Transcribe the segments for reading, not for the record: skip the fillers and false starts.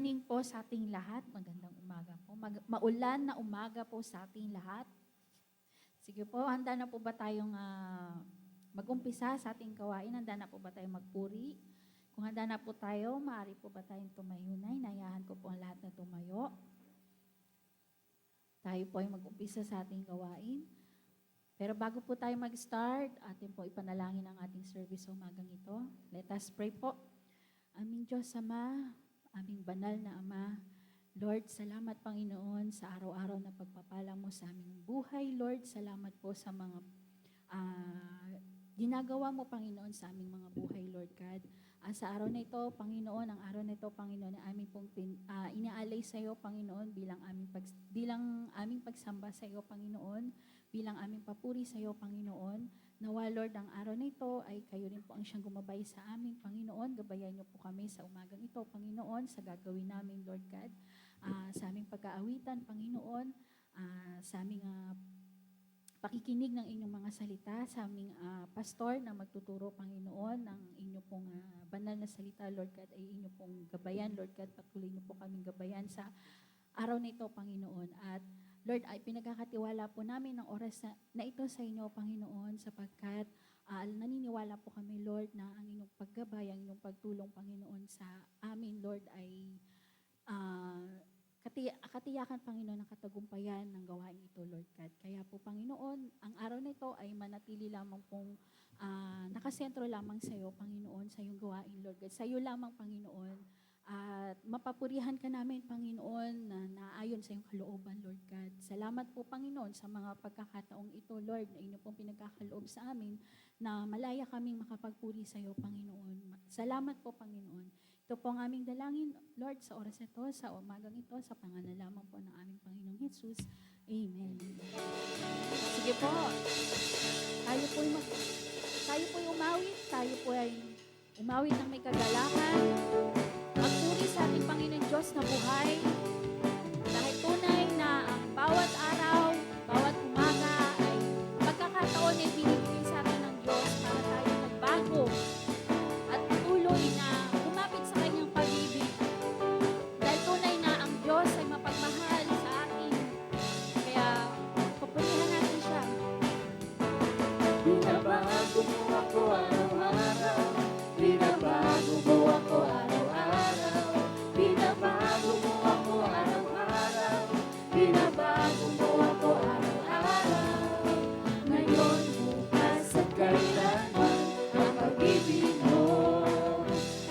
morning po sa ating lahat. Magandang umaga po. Maulan na umaga po sa ating lahat. Sige po, handa na po ba tayong mag-umpisa sa ating gawain? Handa na po ba tayong magpuri? Kung handa na po tayo, maaari po ba tayong tumayo na? Inayahan ko po ang lahat na tumayo. Tayo po ay mag-umpisa sa ating gawain. Pero bago po tayo mag-start, atin po ipanalangin ang ating service sa umagang ito. Let us pray po. Aming Diyos Ama, aming banal na Ama, Lord, salamat Panginoon sa araw-araw na pagpapala mo sa aming buhay. Lord, salamat po sa mga ginagawa mo Panginoon sa aming mga buhay, Lord God. Sa araw na ito, Panginoon, ang araw na ito, Panginoon, na aming pong inaalay sa iyo, Panginoon, bilang aming pagsamba sa iyo, Panginoon, bilang aming papuri sa iyo, Panginoon. Nawa, Lord, ang araw na ito ay kayo rin po ang siyang gumabay sa amin, Panginoon. Gabayan niyo po kami sa umagang ito, Panginoon, sa gagawin namin, Lord God, sa aming pag-aawitan, Panginoon, sa aming pakikinig ng inyong mga salita, sa aming pastor na magtuturo, Panginoon, ng inyo pong banal na salita, Lord God, ay inyo pong gabayan, Lord God, patuloy niyo po kaming gabayan sa araw na ito, Panginoon. At Lord, ay pinagkakatiwala po namin ng oras na ito sa inyo, Panginoon, sapagkat naniniwala po kami, Lord, na ang inyong paggabay, ang inyong pagtulong, Panginoon, sa amin, Lord, ay katiyakan, Panginoon, ng katagumpayan ng gawain ito, Lord God. Kaya po, Panginoon, ang araw na ito ay manatili lamang pong nakasentro lamang sa iyo, Panginoon, sa iyong gawain, Lord God. Sa iyo lamang, Panginoon. At mapapurihan ka namin, Panginoon, na naayon sa iyong kalooban, Lord God. Salamat po, Panginoon, sa mga pagkakataong ito, Lord, na inyo pong pinagkakaloob sa amin, na malaya kaming makapagpuri sa iyo, Panginoon. Salamat po, Panginoon. Ito po ang aming dalangin, Lord, sa oras ito, sa umagang ito, sa pangalan lamang po ng aming Panginoong Jesus. Amen. Sige po. Tayo po umawit. Tayo po ay umawit ng may kagalakan. Magpuri sa ating Panginoon Diyos na buhay. Dahil tunay na ang bawat araw, bawat umaga ay pagkakataon ay binibigay sa atin ng Diyos para tayo magbago at patuloy na lumapit sa kanyang pag-ibig. Dahil tunay na ang Diyos ay mapagmahal sa atin. Kaya papurihan natin siya. Binabago mo ako araw-araw. Binabago mo ako araw-araw. Binabago mo ako araw-araw. Binabago mo ako araw-araw. Ngayon, bukas at kailanman, ang pag-ibig mo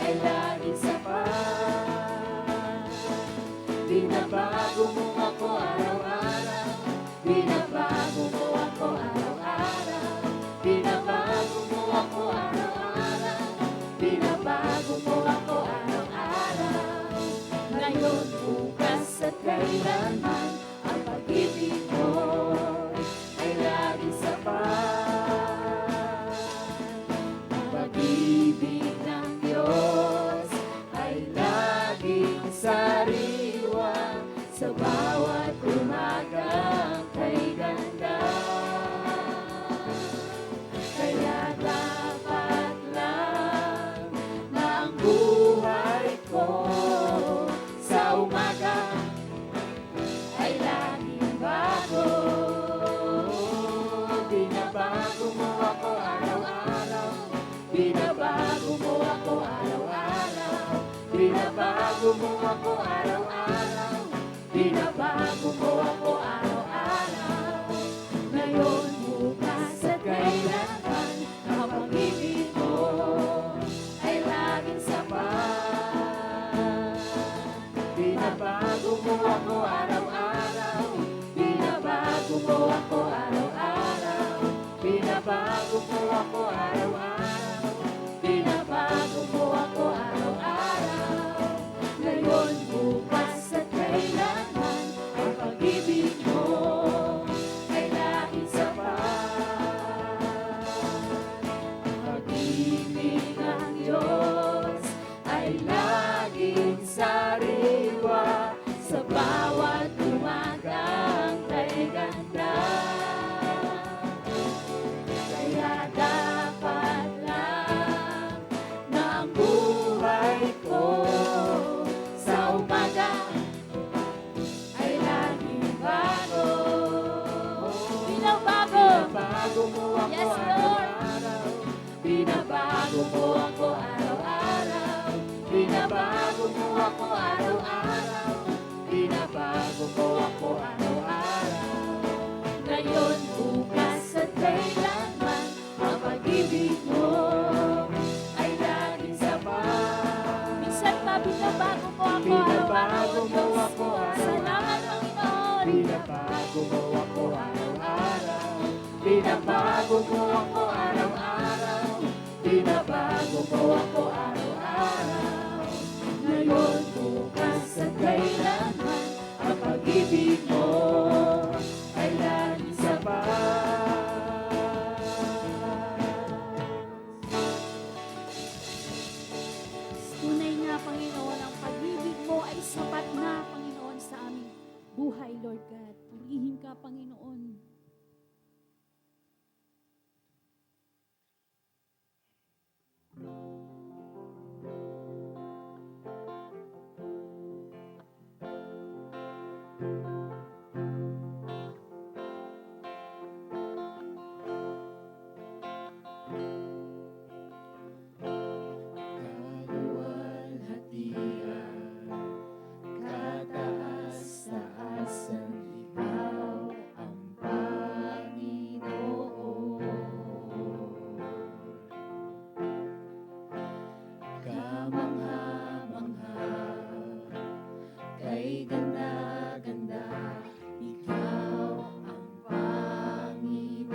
ay laging sapat. Binabago mo ako araw-araw. Binabago mo ako araw-araw. Binabago mo ako araw-araw. Binabago mo ako araw-araw. Ngayon, bukas at kailanman, ang pag-ibig mo ay laging sapat. Ang pag-ibig ng Diyos ay laging sariwa sa bawat umagang kay ganda. Kaya dapat lang na ang buhay ko sa umaga ay laging bago. Binabago mo ako araw-araw. Binabago mo ako araw-araw. Binabago mo ako araw-araw. Binabago mo ako araw-araw. Ngayon, bukas at kailanman, ang pag-ibig mo ay laging sapat. Binabago mo ako araw-araw. Binabago mo ako araw-araw. Binabago mo ako araw-araw. Binabago mo ako araw-araw. Ngayon, bukas at kailanman, ang pag-ibig Yes, Lord. araw-araw. Binabago mo ako araw-araw. Binabago mo ako araw-araw. Binabago mo ako araw-araw. Ngayon, bukas at kailanman, ang pag-ibig mo ay laging sapat. minsan pa binabago mo ako Binabago araw-araw, mo Diyos. ako araw-araw. Salamat, Panginoon. Binabago mo ako araw-araw. Binabago mo ako araw-araw. Binabago mo ako araw-araw. Ngayon, bukas at kailanman, ang pag-ibig mo ay laging sapat. Tunay nga, Panginoon, ang pag-ibig mo ay sapat na, Panginoon, sa aming buhay, Lord God. Purihin ka, Panginoon. Kaluwalhatian, kataas-taasan, ikaw ang Panginoon. Kamangha-mangha, kay ganda-ganda, ikaw ang Panginoon.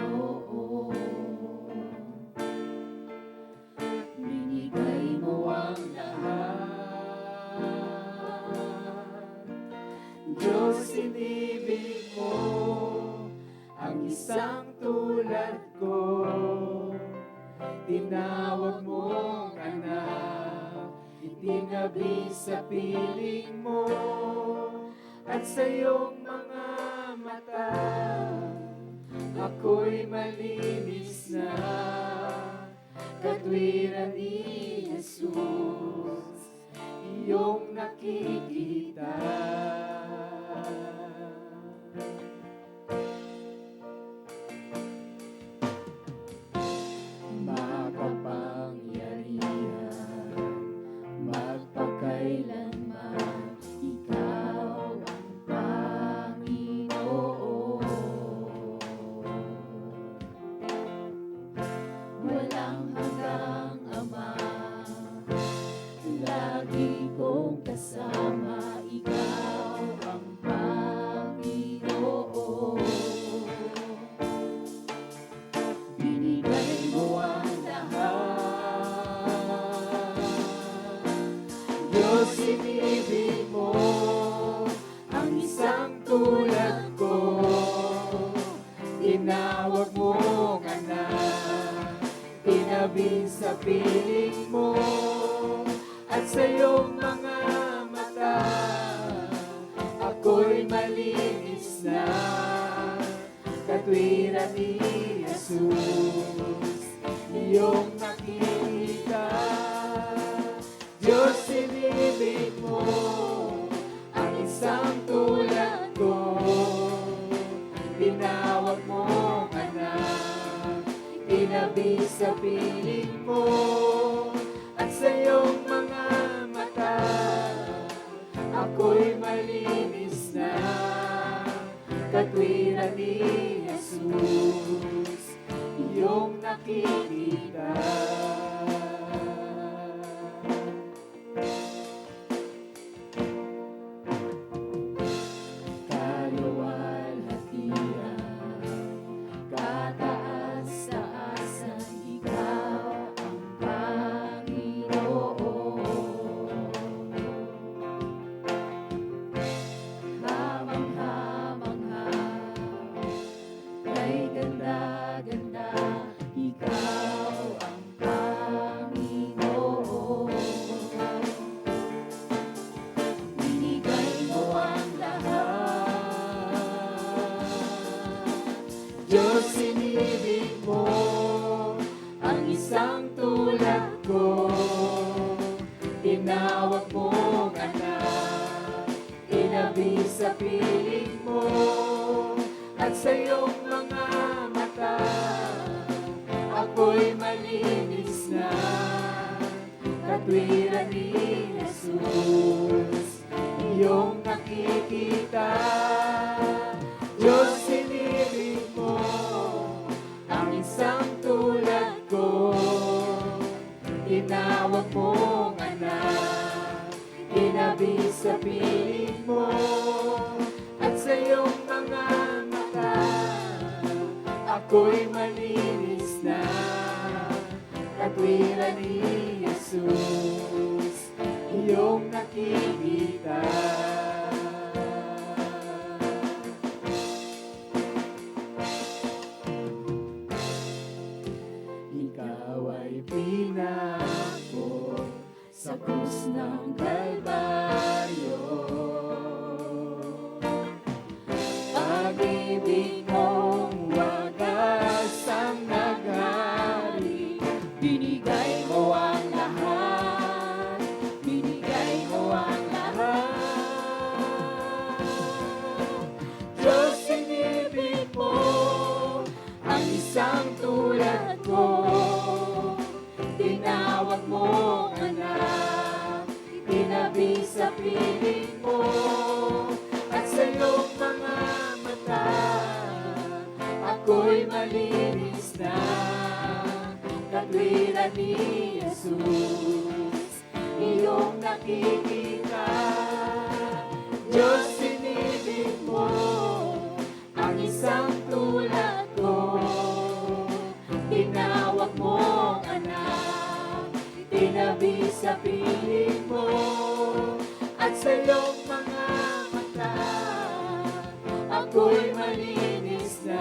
Binigay mo ang lahat. Diyos, inibig mo ang isang tulad ko. Tinawag mong anak, itinabi sa piling mo. At sa iyong mga mata, ako'y malinis na. Katwiran ni Jesus, iyong nakikita. Makapangyarihan, magpakailanman, ikaw ang Panginoon. Walang hanggang Ama, lagi kong kasama, ikaw ang Panginoon. Binigay mo ang lahat. Diyos, inibig mo ang isang tulad ko. Tinawag mong anak, tinabi sa piling mo. At sa iyong mga mata, ako'y malinis na. Katwiran ni Jesus, iyong nakikita. Diyos, inibig mo ang isang tulad ko. Tinawag mong anak, tinabi sa piling mo. At sa iyong mga mata, ako'y malinis na. Katwiran ni Jesus, iyong nakikita. Kaluwalhatian, kataas-taasan, ikaw ang Panginoon. Kamangha-mangha, kay ganda-ganda, ikaw ang Panginoon. Binigay mo ang lahat. Diyos, inibig mo ang isang tulad ko. Tinawag mong anak, tinabi sa piling mo. At sa iyong mga mata, ako'y malinis na, katwiran ni Jesus, iyong nakikita. Diyos, inibig mo ang isang tulad ko, tinawag mong anak, tinabi sa piling mo, at sa iyong mga mata, ako'y malinis na, katwiran ni Jesus, iyong nakikita. Ikaw ay pinako sa krus ng Kalbaryo, pag-ibig mong wagas ang naghari, binigay mo ang lahat, binigay mo ang lahat. Diyos, inibig mo ang isang tulad ko, tinawag mo anak, tinabi sa piling mo, at sa iyong mga mata, ako'y malinis na, katwiran ni Jesus, iyong nakikita. Diyos, inibig mo ang isang tulad ko, tinawag mo anak, tinabi sa piling mo, at sa iyong mga mata, ako'y malinis na,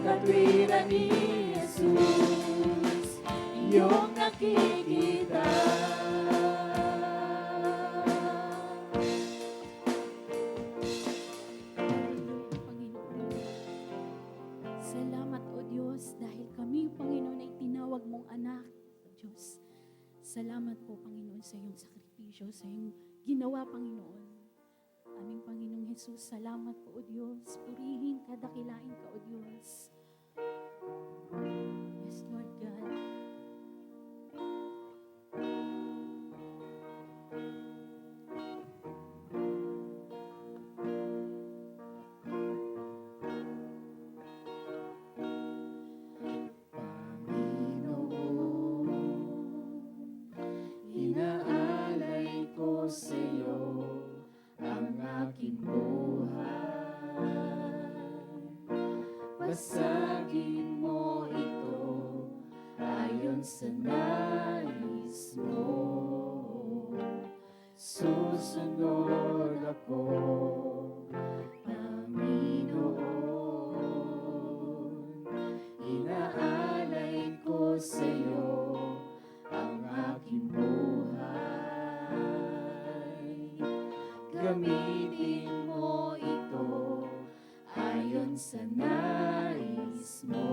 katwiran ni Jesus, iyong nakikita. Panginoon. Salamat, O Diyos, dahil kami, Panginoon, ay tinawag mong anak, O Diyos. Salamat po, Panginoon, sa iyong sakripisyo, sa iyong ginawa, Panginoon. Aming Panginoong Jesus, salamat po, O Diyos. Purihin ka, dakilain ka, O Diyos. Yes, Lord God. Inaalay ko sa iyo ang aking buhay, basagin mo ito ayon sa nais mo. Susunod ako, Panginoon. Inaalay ko sa iyo ang aking buhay, gamitin mo ito ayon sa nais mo.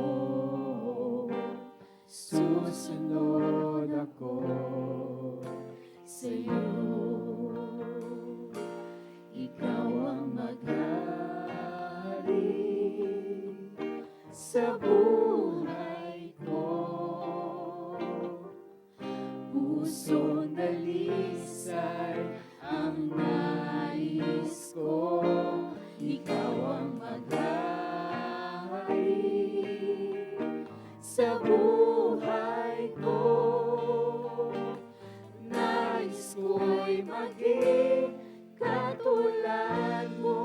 Susunod ako sa iyo, ikaw ang maghari sa buhay ko. Pusong dalisay ang nais ko, ikaw ang maghari sa buhay ko. Nais ko'y maging katulad mo.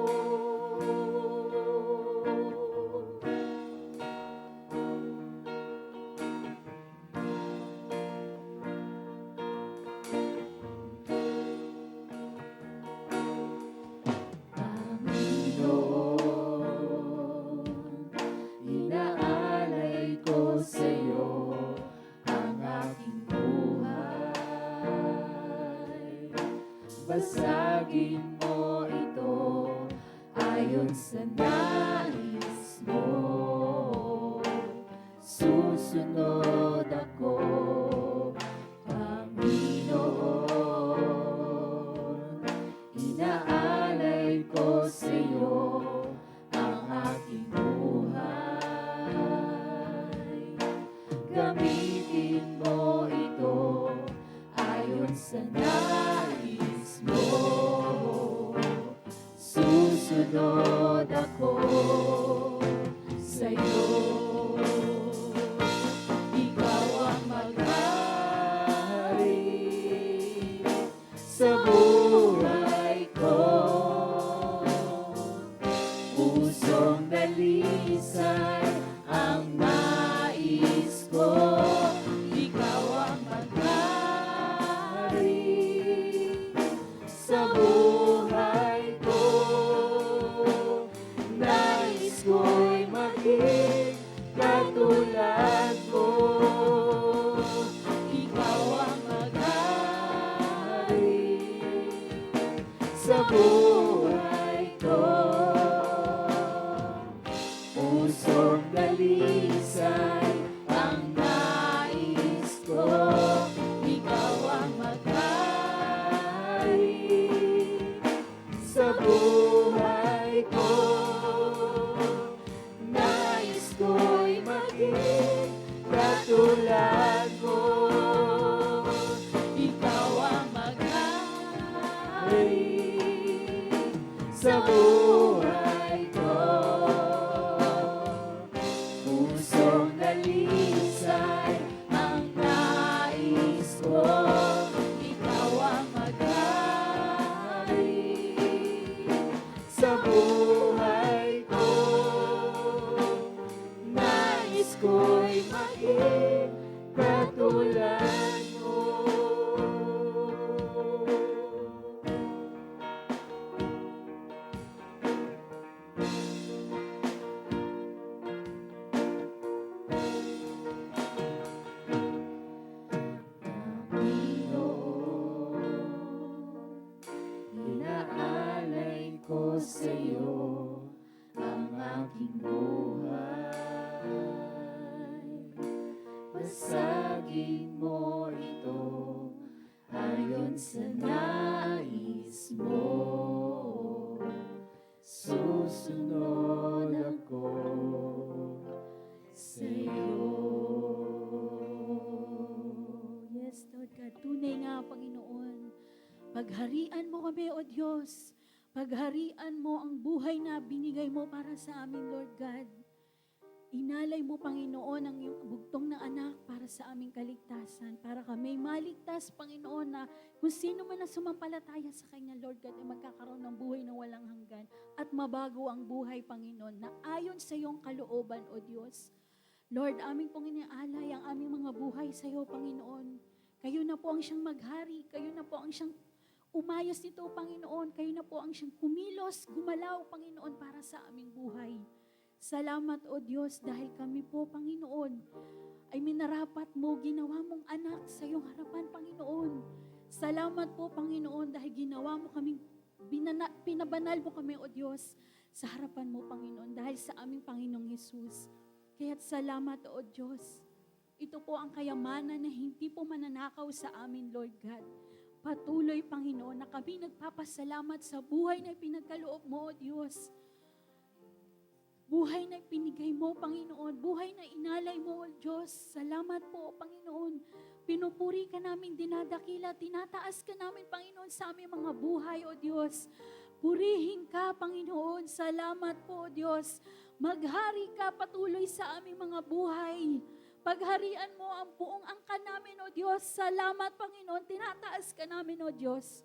Panginoon, inaalay ko sa iyo ang aking buhay, basagin mo ito ayon sa nais mo. Susunod ako, Panginoon. Inaalay ko sa iyo ang aking buhay, sa nais mo. Susunod ako sa'yo. Ikaw ang maghari sa buhay ko. Pusong dalisay ang nais ko. Ikaw ang maghari sa buhay ko. Nais ko'y maging katulad mo. Ikaw ang maghari sa buhay ko. Pusong dalisay ang nais ko. Ikaw ang maghari sa buhay ko. Nais ko'y maging katulad mo. Ikaw ang maghari sa buhay ko. Pusong dalisay ang nais ko. Ikaw ang maghari sa buhay ko. Nais ko'y maging katulad mo. Inaalay ko sa'yo ang aking buhay. Basagin mo ito ayon sa nais mo. Susunod ako sa'yo. Yes, Lord God. Tunay nga, Panginoon. Pagharian mo kami, O Diyos. Pagharian mo ang buhay na binigay mo para sa amin, Lord God. Inalay mo, Panginoon, ang iyong bugtong na anak para sa aming kaligtasan. Para kami maligtas, Panginoon, na kung sino man na sumampalataya sa Kanya, Lord God, ay magkakaroon ng buhay na walang hanggan at mabago ang buhay, Panginoon, na ayon sa iyong kalooban, O Diyos. Lord, aming pong inialay ang aming mga buhay sa iyo, Panginoon. Kayo na po ang siyang maghari. Kayo na po ang siyang umayos nito, Panginoon. Kayo na po ang siyang kumilos, gumalaw, Panginoon, para sa aming buhay. Salamat, O Diyos, dahil kami po, Panginoon, ay minarapat mo, ginawa mong anak sa iyong harapan, Panginoon. Salamat po, Panginoon, dahil ginawa mo kaming, pinabanal mo kami, O Diyos, sa harapan mo, Panginoon, dahil sa aming Panginoong Hesus. Kaya't salamat, O Diyos. Ito po ang kayamanan na hindi po mananakaw sa amin, Lord God. Patuloy, Panginoon, na kami nagpapasalamat sa buhay na pinagkaloob mo, O Diyos. Buhay na pinigay mo, Panginoon. Buhay na inalay mo, O Diyos. Salamat po, Panginoon. Pinupuri ka namin, dinadakila, tinataas ka namin, Panginoon, sa aming mga buhay, O Diyos. Purihin ka, Panginoon. Salamat po, O Diyos. Maghari ka patuloy sa aming mga buhay. Pagharian mo ang buong angkan namin, O Diyos. Salamat, Panginoon. Tinataas ka namin, O Diyos.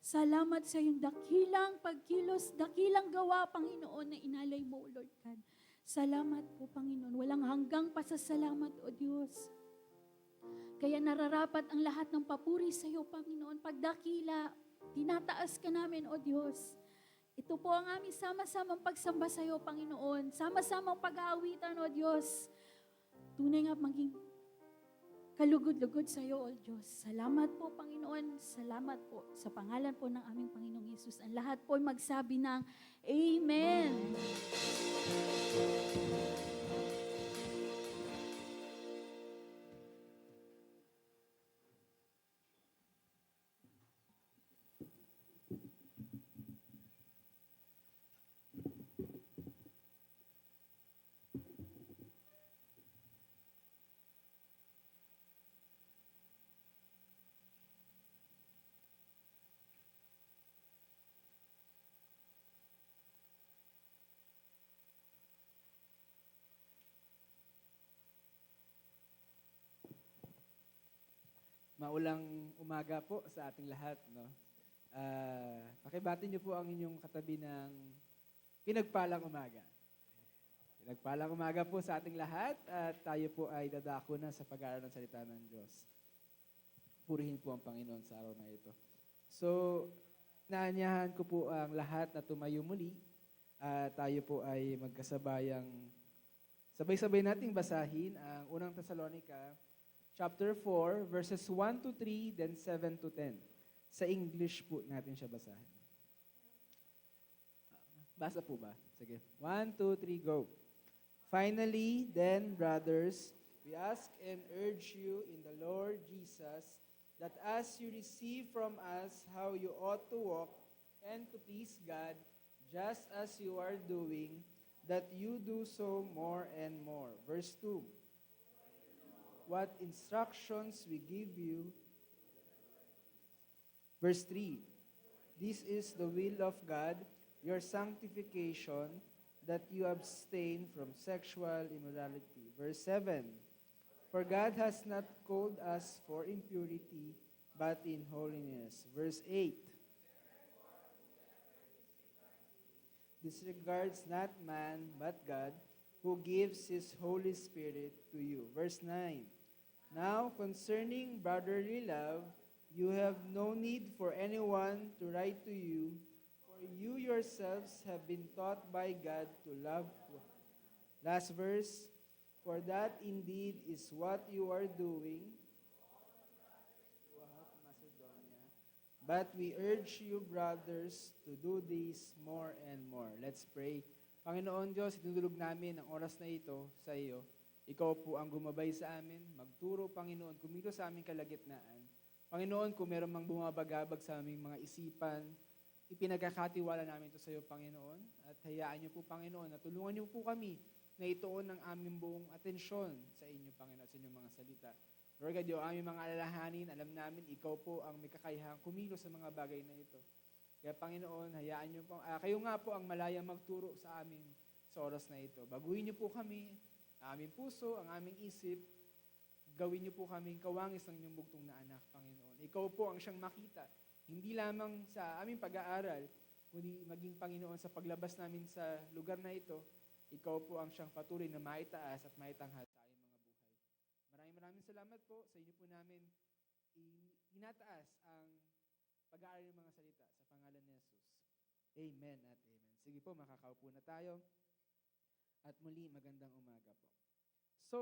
Salamat sa iyong dakilang pagkilos, dakilang gawa, Panginoon, na inalay mo, Lord God. Salamat po, Panginoon. Walang hanggang pasasalamat, O Diyos. Kaya nararapat ang lahat ng papuri sa iyo, Panginoon. Pagdakila, tinataas ka namin, O Diyos. Ito po ang aming sama-samang pagsamba sa iyo, Panginoon. Sama-samang pag-aawitan, O Diyos. Tunay nga maging kalugod-lugod sa iyo, O Diyos. Salamat po, Panginoon. Salamat po sa pangalan po ng aming Panginoong Hesus. Ang lahat po ay magsabi ng Amen. Maulang umaga po sa ating lahat, no? Pakibati niyo po ang inyong katabi ng pinagpalang umaga. Pinagpalang umaga po sa ating lahat at tayo po ay dadako na sa pag-aaral ng salita ng Diyos. Purihin po ang Panginoon sa araw na ito. So, naanyahan ko po ang lahat na tumayo muli at tayo po ay magkasabayang sabay-sabay nating basahin ang unang Thessalonica chapter 4, verses 1 to 3, then 7 to 10. Sa English po natin siya basahin. Basa po ba? Sige. 1, 2, 3, go. Finally, then, brothers, we ask and urge you in the Lord Jesus that as you receive from us how you ought to walk and to please God, just as you are doing, that you do so more and more. Verse 2. What instructions we give you. Verse 3. This is the will of God, your sanctification, that you abstain from sexual immorality. Verse 7. For God has not called us for impurity, but in holiness. Verse 8. This regards not man, but God, who gives His Holy Spirit to you. Verse 9. Now, concerning brotherly love, you have no need for anyone to write to you, for you yourselves have been taught by God to love. Last verse. For that indeed is what you are doing throughout Macedonia. But we urge you, brothers, to do this more and more. Let's pray. Panginoon Diyos, itinulog namin ang oras na ito sa iyo. Ikaw po ang gumabay sa amin. Magturo, Panginoon, kumilos sa aming kalagitnaan. Panginoon, kung meron mang bumabagabag sa aming mga isipan, ipinagkakatiwala namin ito sa iyo, Panginoon. At hayaan niyo po, Panginoon, na tulungan niyo po kami na ituon ng aming buong atensyon sa inyo, Panginoon, sa inyong mga salita. Lord God, yung aming mga alalahanin, alam namin, ikaw po ang may kakayahang kumilos sa mga bagay na ito. Kaya Panginoon, hayaan niyo po, kayo nga po ang malayang magturo sa amin sa oras na ito. Baguhin niyo po kami, ang aming puso, ang aming isip, gawin niyo po kaming kawangis ng inyong bugtong na anak, Panginoon. Ikaw po ang siyang makita, hindi lamang sa aming pag-aaral, kundi maging Panginoon sa paglabas namin sa lugar na ito, ikaw po ang siyang patuloy na maitaas at maitanghal sa aming mga buhay. Maraming salamat po sa inyo po namin inataas ang pag-aaral ng mga salita sa pangalan ni Jesus. Amen at amen. Sige po, makakaupo na tayo. At muli, magandang umaga po. So,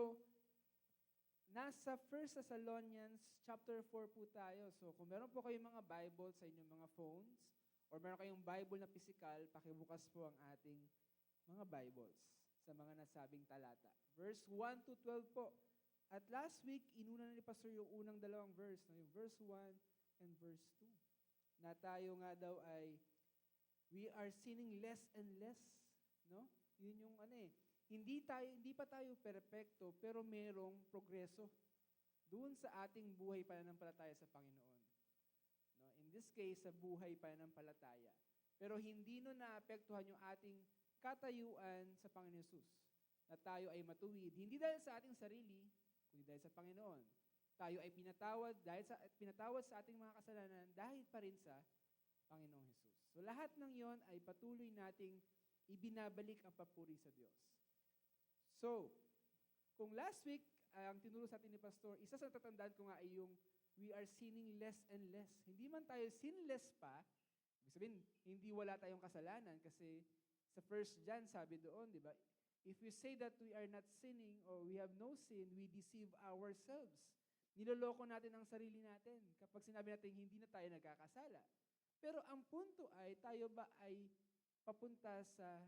nasa 1 Thessalonians chapter 4 po tayo. So, kung meron po kayong mga Bible sa inyong mga phones, or meron kayong Bible na physical, pakibukas po ang ating mga Bibles sa mga nasabing talata. Verse 1 to 12 po. At last week, inuna na ni Pastor yung unang dalawang verse, yung verse 1 and verse 2. Na tayo nga daw ay we are sinning less and less, no? Yun yung hindi pa tayo perpekto pero merong progreso doon sa ating buhay pananampalataya sa Panginoon. No? In this case, sa buhay pananampalataya. Pero hindi no naapektuhan yung ating katayuan sa Panginoon Hesus. Na tayo ay matuwid, hindi dahil sa ating sarili, kundi dahil sa Panginoon. Tayo ay pinatawad sa ating mga kasalanan dahil pa rin sa Panginoong Hesus. So lahat ng yon ay patuloy nating ibinabalik ang papuri sa Diyos. So, kung last week, ang tinuro sa atin ni Pastor, isa sa natatandaan ko nga ay yung we are sinning less and less. Hindi man tayo sinless pa, ibig sabihin, hindi wala tayong kasalanan kasi sa 1 John sabi doon, di ba? If we say that we are not sinning or we have no sin, we deceive ourselves. Niloloko natin ang sarili natin kapag sinabi natin hindi na tayo nagkakasala. Pero ang punto ay, tayo ba ay papunta sa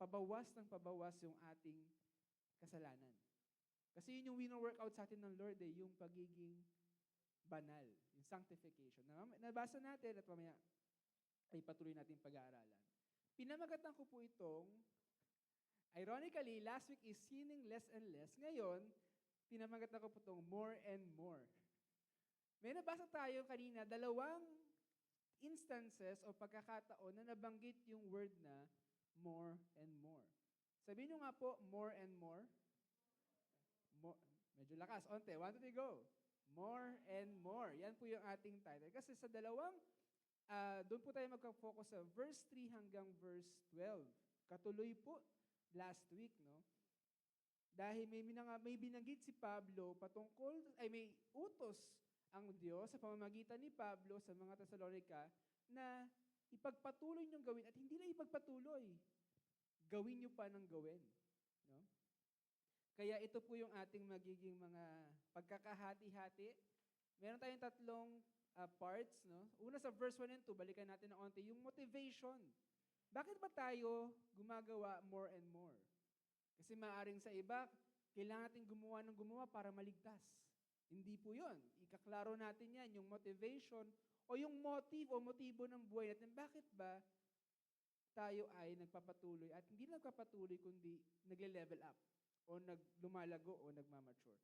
pabawas ng pabawas yung ating kasalanan. Kasi yun yung wino-work out sa atin ng Lord, yung pagiging banal, yung sanctification. Nabasa natin at mamaya ay patuloy natin pag-aaralan. Pinamagatan ko po itong, ironically, last week is sinning less and less. Ngayon, pinamagatan ko po itong more and more. May nabasa tayo kanina, dalawang instances o pagkakataon na nabanggit yung word na more and more. Sabihin nyo nga po, more and more. Medyo lakas. Onte, 1, 2, 3, go. More and more. Yan po yung ating title. Kasi sa doon po tayo magka-focus sa verse 3 hanggang verse 12. Katuloy po last week, no? Dahil may binanggit si Pablo may utos ang Diyos sa pamamagitan ni Pablo sa mga Tesalonica na ipagpatuloy niyong gawin at hindi lang ipagpatuloy, gawin niyo pa ng gawin. No? Kaya ito po yung ating magiging mga pagkakahati-hati. Meron tayong tatlong parts. No? Una sa verse 1 and 2, balikan natin ng onti, yung motivation. Bakit ba tayo gumagawa more and more? Kasi maaring sa iba, kailangan natin gumawa para maligtas. Hindi po yun. Ikaklaro natin yan, yung motivation o yung motibo ng buhay natin. Bakit ba tayo ay nagpapatuloy at hindi nagpapatuloy kundi nagle-level up o lumalago o nagmamature.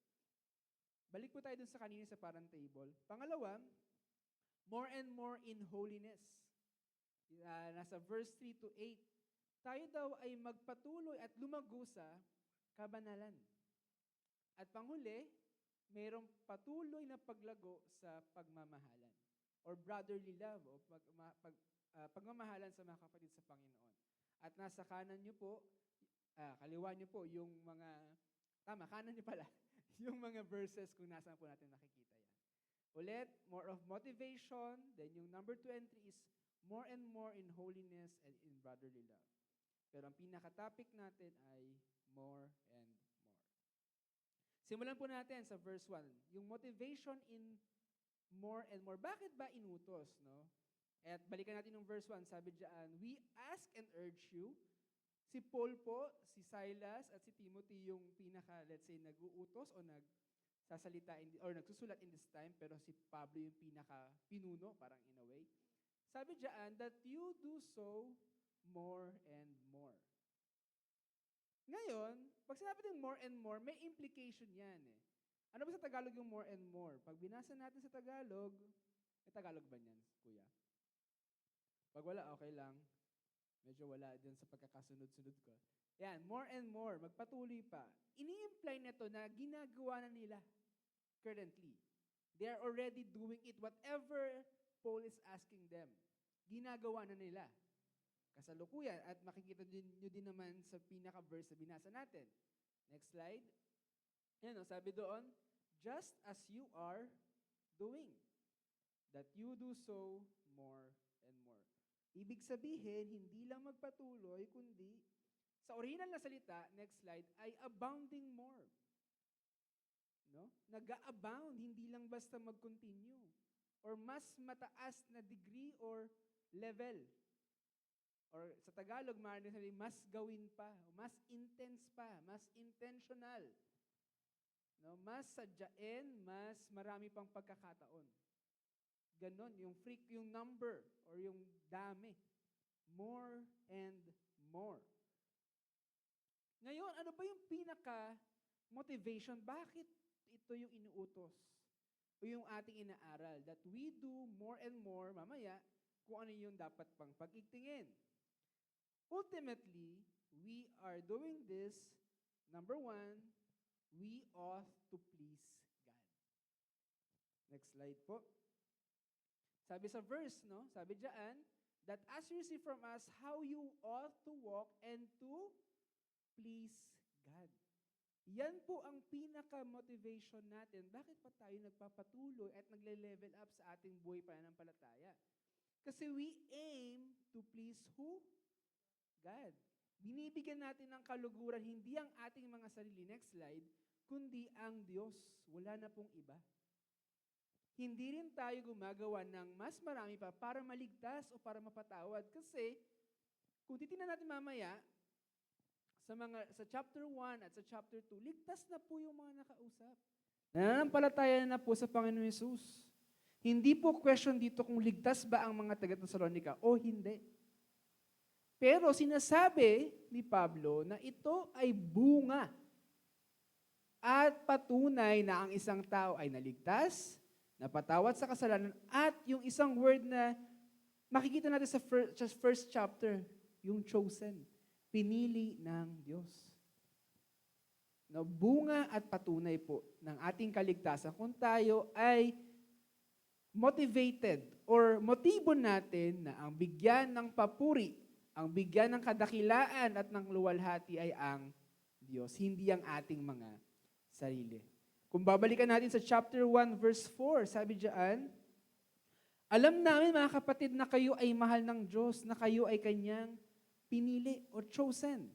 Balik po tayo dun sa kanina sa parang table. Pangalawa, more and more in holiness. Nasa verse 3 to 8. Tayo daw ay magpatuloy at lumago sa kabanalan. At panghuli, mayroong patuloy na paglago sa pagmamahalan or brotherly love o pagmamahalan sa mga kapatid sa Panginoon. At nasa kanan nyo po, kaliwa nyo po yung kanan nyo pala, yung mga verses kung nasaan po natin nakikita yan. Ulit, more of motivation, then yung number 2 and 3 is more and more in holiness and in brotherly love. Pero ang pinaka-topic natin ay more and more. Simulan po natin sa verse 1. Yung motivation in more and more. Bakit ba inutos, no? At balikan natin yung verse 1. Sabi diyan, we ask and urge you. Si Paul po, si Silas, at si Timothy yung let's say, nag-uutos o nagsusulat in this time, pero si Pablo yung pinaka-pinuno, parang in a way. Sabi diyan, that you do so more and more. Ngayon, pag sinabi ng more and more, may implication yan eh. Ano ba sa Tagalog yung more and more? Pag binasa natin sa Tagalog, may Tagalog ba niyan, kuya? Pag wala, okay lang. Medyo wala din sa pagkakasunod-sunod ko. Yan, more and more, magpatuloy pa. Ini-imply nito na ginagawa na nila currently. They are already doing it. Whatever Paul is asking them, ginagawa na nila. Kasalukuyan. At makikita nyo din naman sa pinaka-verse na binasa natin. Next slide. Yan o, sabi doon, just as you are doing, that you do so more and more. Ibig sabihin, hindi lang magpatuloy, kundi sa original na salita, next slide, ay abounding more. No? Nag-a-abound, hindi lang basta mag-continue. Or mas mataas na degree or level. Or sa Tagalog, maaaring sabihin, mas gawin pa, mas intense pa, mas intentional. No? Mas sadyain, mas marami pang pagkakataon. Ganon, yung number or yung dami. More and more. Ngayon, ano ba yung pinaka-motivation? Bakit ito yung inuutos? O yung ating inaaral? That we do more and more, mamaya, kung ano yung dapat pang pag-igtingin. Ultimately, we are doing this, number 1, we ought to please God. Next slide po. Sabi sa verse, no? Sabi diyan, that as you receive from us, how you ought to walk and to please God. Yan po ang pinaka-motivation natin. Bakit pa tayo nagpapatuloy at nagle-level up sa ating buhay pananampalataya? Kasi we aim to please who? God. Binibigyan natin ng kaluguran, hindi ang ating mga sarili, next slide, kundi ang Diyos. Wala na pong iba. Hindi rin tayo gumagawa ng mas marami pa para maligtas o para mapatawad. Kasi, kung titingnan natin mamaya, sa chapter 1 at sa chapter 2, ligtas na po yung mga nakausap. Nananampalataya na po sa Panginoon Hesus. Hindi po question dito kung ligtas ba ang mga taga-Tesalonica o hindi. Pero sinasabi ni Pablo na ito ay bunga at patunay na ang isang tao ay naligtas, napatawad sa kasalanan, at yung isang word na makikita natin sa first chapter, yung chosen, pinili ng Diyos. No, bunga at patunay po ng ating kaligtasan kung tayo ay motivated or motibo natin na ang bigyan ng papuri, ang bigyan ng kadakilaan at ng luwalhati ay ang Diyos, hindi ang ating mga sarili. Kung babalikan natin sa chapter 1 verse 4, sabi diyan, alam namin mga kapatid na kayo ay mahal ng Diyos, na kayo ay Kanyang pinili o chosen.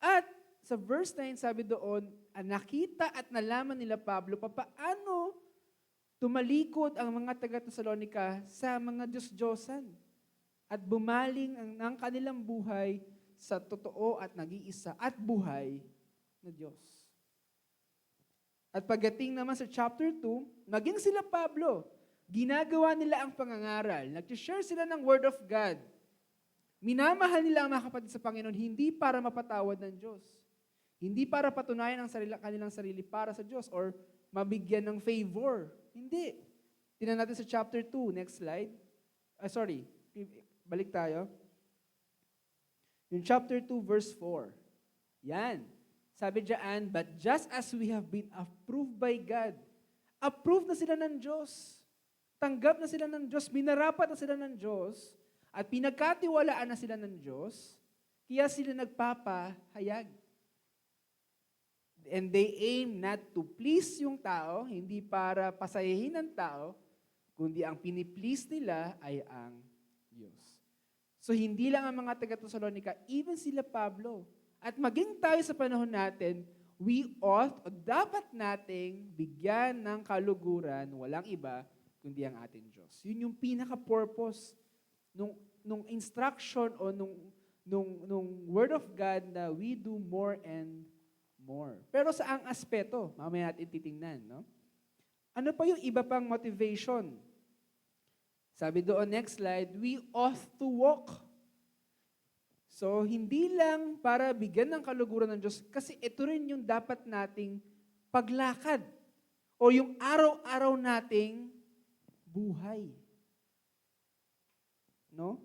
At sa verse 9 sabi doon, nakita at nalaman nila Pablo papaano tumalikod ang mga taga-Tesalonica sa mga Diyos-Diyosan at bumaling ang kanilang buhay sa totoo at nag-iisa at buhay na Diyos. At pagdating naman sa chapter 2, maging sila Pablo, ginagawa nila ang pangangaral, nag-share sila ng Word of God. Minamahal nila ang mga kapatid sa Panginoon, hindi para mapatawad ng Diyos. Hindi para patunayan ang kanilang sarili para sa Diyos or mabigyan ng favor. Hindi. Tingnan natin sa chapter 2. Next slide. Balik tayo. Yung chapter 2, verse 4. Yan. Sabi diyan, but just as we have been approved by God, approved na sila ng Diyos. Tanggap na sila ng Diyos. Minarapat na sila ng Diyos. At pinagkatiwalaan na sila ng Diyos. Kaya sila nagpapahayag. And they aim not to please yung tao, hindi para pasayahin ng tao, kundi ang piniplease nila ay ang Diyos. So hindi lang ang mga taga-Tesalonica, even sila Pablo. At maging tayo sa panahon natin, we ought, o dapat nating bigyan ng kaluguran, walang iba, kundi ang ating Diyos. Yun yung pinaka-purpose nung instruction o nung Word of God na we do more and more. Pero sa ang aspeto, mamaya natin titingnan, no? Ano pa yung iba pang motivation? Sabi doon, next slide, we ought to walk. So, hindi lang para bigyan ng kaluguran ng Diyos, kasi ito rin yung dapat nating paglakad o yung araw-araw nating buhay. No?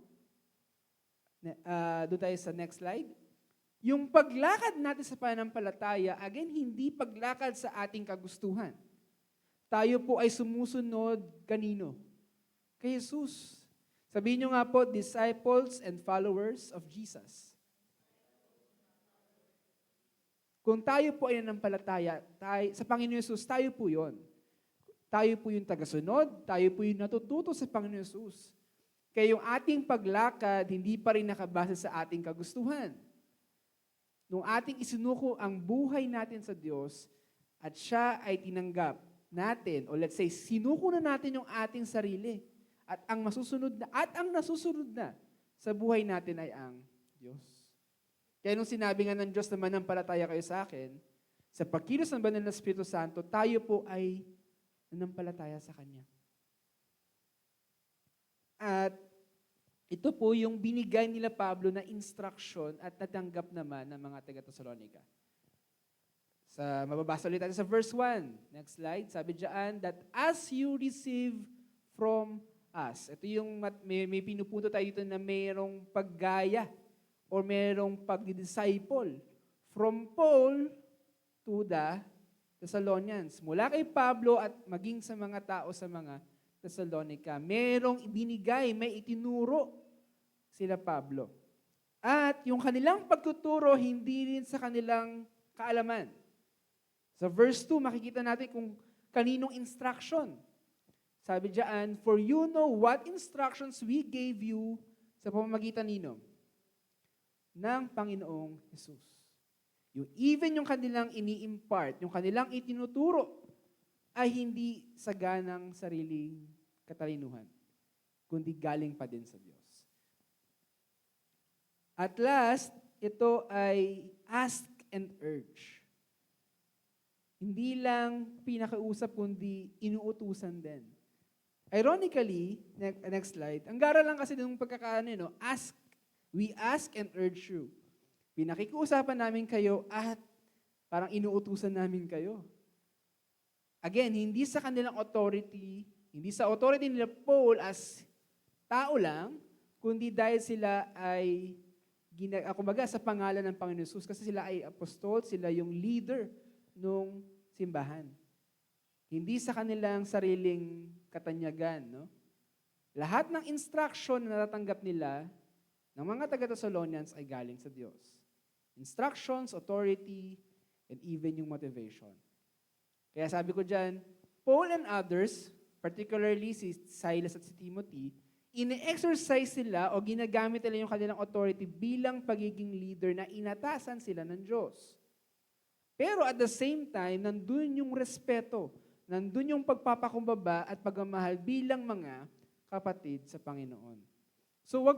Doon tayo sa next slide. Yung paglakad natin sa pananampalataya, again, hindi paglakad sa ating kagustuhan. Tayo po ay sumusunod kanino? Kay Jesus. Sabihin nyo nga po, disciples and followers of Jesus. Kung tayo po ay nanampalataya, sa Panginoon Jesus, tayo po yon. Tayo po yung tagasunod, tayo po yung natututo sa Panginoon Jesus. Kaya yung ating paglakad, hindi pa rin nakabase sa ating kagustuhan. Nung ating isinuko ang buhay natin sa Diyos at siya ay tinanggap natin, o let's say, sinuko na natin yung ating sarili at ang nasusunod na sa buhay natin ay ang Diyos. Kaya nung sinabi nga ng Diyos na manampalataya kayo sa akin, sa pagkilos ng banal na Espiritu Santo, tayo po ay nanampalataya sa Kanya. At ito po yung binigay nila Pablo na instruction at natanggap naman ng mga taga-Tesalonica. Mababasa ulit natin sa verse 1. Next slide. Sabi diyan, that as you receive from us. Ito yung may pinupunto tayo dito na mayroong paggaya or mayroong pag-disciple from Paul to the Thessalonians. Mula kay Pablo at maging sa mga tao sa mga Thessalonica. Merong ibinigay, may itinuro sila Pablo. At yung kanilang pagtuturo, hindi rin sa kanilang kaalaman. Sa verse 2, makikita natin kung kaninong instruction. Sabi diyan, for you know what instructions we gave you sa pamamagitan nino ng Panginoong Jesus. Even yung kanilang ini-impart, yung kanilang itinuturo, ay hindi sa ganang sariling katalinuhan, kundi galing pa din sa Diyos. At last, ito ay ask and urge. Hindi lang pinakausap, kundi inuutusan din. Ironically, next slide, ang gara lang kasi nung pagkakaano, we ask and urge you. Pinakikiusapan namin kayo at parang inuutusan namin kayo. Again, hindi sa kanilang authority, hindi sa authority nila Paul as tao lang, kundi dahil sila ay kumbaga sa pangalan ng Panginoon Jesus, kasi sila ay apostol, sila yung leader nung simbahan. Hindi sa kanilang sariling katanyagan, no? Lahat ng instruction na natatanggap nila ng mga taga-Thessalonians ay galing sa Diyos. Instructions, authority, and even yung motivation. Kaya sabi ko dyan, Paul and others, particularly si Silas at si Timothy, ine-exercise sila o ginagamit nila yung kanilang authority bilang pagiging leader na inatasan sila ng Diyos. Pero at the same time, nandun yung respeto, nandun yung pagpapakumbaba at pagmamahal bilang mga kapatid sa Panginoon. So wag